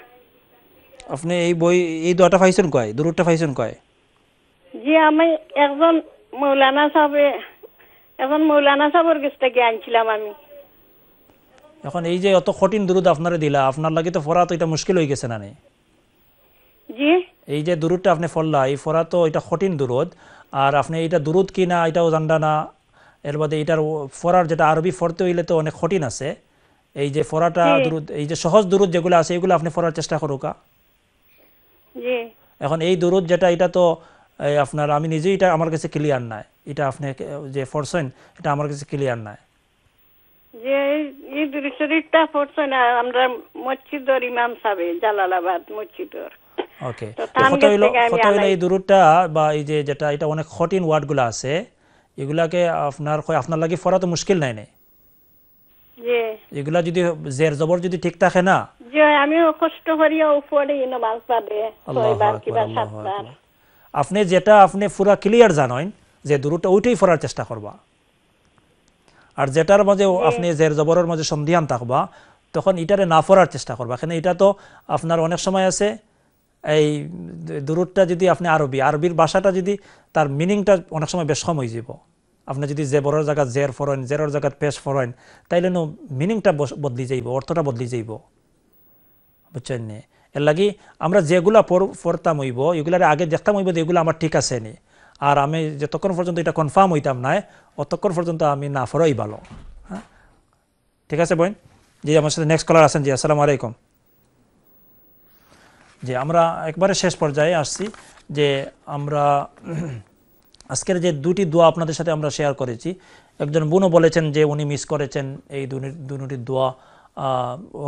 আপনি এই দোয়াটা পাইছেন কয়, দুরূদটা পাইছেন কয়? জি, আমি একজন মৌলানা সাহেবের কাছ থেকে আনছিলাম আমি। এখন এই যে অত কঠিন দুরূদ আপনারা দিলা, আপনার লাগে তো পড়া তো এটা মুশকিল হয়ে গেছে না? জি, এই যে দুরূদটা আপনি পড়লা, এই পড়া তো এটা কঠিন দুরূদ, আর আপনি এটা দুরূদ কি না এটাও জানডা না, এর বাদে এটার পড়ার যেটা আরবি পড়তে হইলে তো অনেক কঠিন আছে। এই যে পড়াটা দুরূদ, এই যে সহজ দুরূদ যেগুলো আছে এগুলো আপনি পড়ার চেষ্টা করুকা। জি, এখন এই দুরূদ যেটা, এটা তো আপনার, আমি নিজেই এটা আমার কাছে ক্লিয়ার নাই, এটা আপনি যে পড়ছেন এটা আমার কাছে ক্লিয়ার নাই। যে এই দুরূদ শরীফটা পড়ছেন আমরা মসজিদের ইমাম সাহেব, জালালাবাদ মসজিদের। ওকে, কত হইলো এই দুরূদটা, বা এই যে যেটা, এটা অনেক কঠিন ওয়ার্ডগুলো আছে, এগুলাকে আপনার লাগি পড়া তো মুশকিল নাই নাই? জি, এগুলা যদি জের জবর যদি ঠিক থাকে না, যে আমি কষ্ট করিয়া পড়ি নামাজ পড়ে 6 বার কিবা 7 বার। আপনি যেটা আপনি পুরা ক্লিয়ার জানেন যে দুরূদটা ওইটাই পড়ার চেষ্টা করবা, আর যেটার মাঝে আপনি জের জবরের মাঝে সন্ধিহান থাকবা তখন এটারে না পড়ার চেষ্টা করবা। এখানে এটা তো আপনার অনেক সময় আছে, এই দুরূদটা যদি আপনি আরবির ভাষাটা যদি তার মিনিংটা অনেক সময় বেশ কম হয়ে যাব। আপনি যদি জেবরের জায়গা জের ফরেন, জেরের জায়গা পেশ ফরেন, তাইলে মিনিংটা বদলি যাইব, অর্থটা বদলি যাইব, বুঝছেন নি? এর লাগি আমরা যেগুলা পড়তাম হইব, এগুলার আগে দেখতাম হইব যে এগুলো আমার ঠিক আছে নি, আর আমি যতক্ষণ পর্যন্ত এটা কনফার্ম হইতাম না অতক্ষণ পর্যন্ত আমি না পড়াই ভালো। হ্যাঁ, ঠিক আছে বোন? জি, আমার সাথে নেক্সট কলার আছেন। জি, আসসালামু আলাইকুম। যে আমরা একবারে শেষ পর্যায়ে আসছি, যে আমরা আজকের যে দুটি দোয়া আপনাদের সাথে আমরা শেয়ার করেছি, একজন বোনও বলেছেন যে উনি মিস করেছেন এই দুটি দোয়া,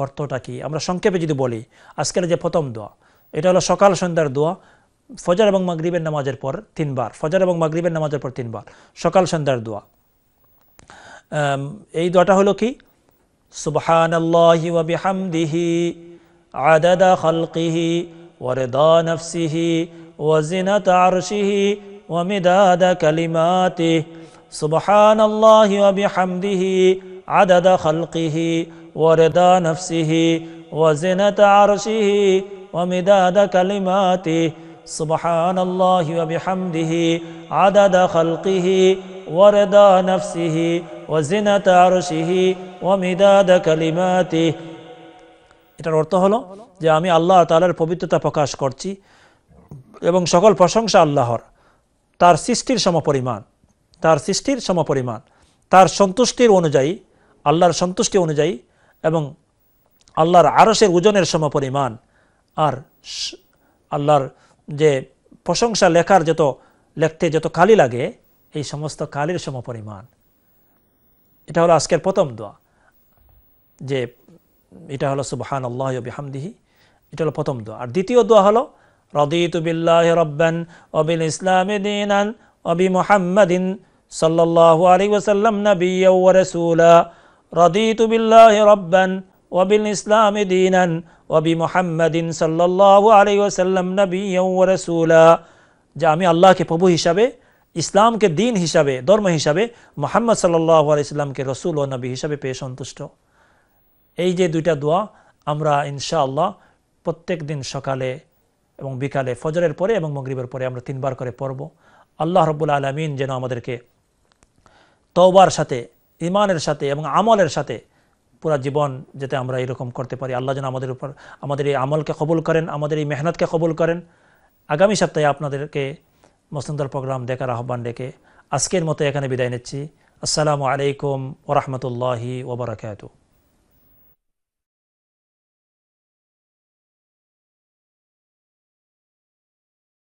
অর্থটা কি আমরা সংক্ষেপে যদি বলি। আজকের যে প্রথম দোয়া, এটা হলো সকাল সন্ধ্যার দোয়া, ফজর এবং মাগরিবের নামাজের পর 3 বার, ফজর এবং মাগরিবের নামাজের পর 3 বার সকাল সন্ধ্যার দোয়া। এই দোয়াটা হলো কি, সুবহানাল্লাহি ওয়া বিহামদিহি আদাদা খালকিহি ওয়া রিদা নাফসিহি ওয়া জিনাতা আরশিহি ওয়া মিদাদা কালিমাতিহি সুবহানাল্লাহি ওয়া বিহামদিহি আদাদা খালকিহি ওয়া রিদা নাফসিহি ওয়া জিনাতা আরশিহি ওয়া মিদাদা কালিমাতিহি সুবহানাল্লাহি ওয়া বিহামদিহি আদাদা খালকিহি ওয়া রিদা নাফসিহি ওয়া জিনাতা আরশিহি ওয়া মিদাদা কালিমাতিহি। এটার অর্থ হলো যে আমি আল্লাহ তাআলার পবিত্রতা প্রকাশ করছি এবং সকল প্রশংসা আল্লাহর, তার সৃষ্টির সমপরিমাণ, তার সৃষ্টির সমপরিমাণ, তার সন্তুষ্টির অনুযায়ী, আল্লাহর সন্তুষ্টি অনুযায়ী এবং আল্লাহর আরশের ওজনের সমপরিমাণ, আর আল্লাহর যে প্রশংসা লেখার লিখতে যত কালি লাগে এই সমস্ত কালির সমপরিমাণ। এটা হলো আজকের প্রথম দোয়া, যে এটা হলো সুবহানাল্লাহি ওয়া বিহামদিহি, এটা হলো প্রথম দোয়া। আর দ্বিতীয় দোয়া হলো রাদিতু বিল্লাহি রাব্বান ওয়া বিল ইসলামি দীনান ওয়া বিমুহাম্মাদিন সাল্লাল্লাহু আলাইহি ওয়াসাল্লাম নাবিয়্যান ওয়া রাসূলা। রাদিতু বিল্লাহি রাব্বান ওয়া বিল ইসলামি দীনান ওয়া বিমুহাম্মাদিন সাল্লাল্লাহু আলাইহি ওয়াসাল্লাম নাবিয়্যান ওয়া রাসূলা। যে আমি আল্লাহকে প্রভু হিসাবে, ইসলামকে দিন হিসাবে, ধর্ম হিসাবে, মুহাম্মদ সাল্লাল্লাহু আলাইহি ওয়াসাল্লামকে রাসূল ও নবী হিসাবে পেয়ে সন্তুষ্ট। এই যে দুইটা দোয়া আমরা ইনশাআল্লাহ প্রত্যেক দিন সকালে এবং বিকালে, ফজরের পরে এবং মাগরিবের পরে আমরা 3 বার করে পড়ব। আল্লাহ রাব্বুল আলামিন যেন আমাদেরকে তওবার সাথে, ঈমানের সাথে এবং আমলের সাথে পুরা জীবন যাতে আমরা এরকম করতে পারি, আল্লাহ যেন আমাদের উপর, আমাদের এই আমলকে কবুল করেন, আমাদের এই মেহনতকে কবুল করেন। আগামী সপ্তাহে আপনাদেরকে মসনদর প্রোগ্রাম দেখার আহ্বান রেখে আজকের মতো এখানে বিদায় নিচ্ছি। আসসালামু আলাইকুম ওয়া রাহমাতুল্লাহি ওয়া বারাকাতুহু।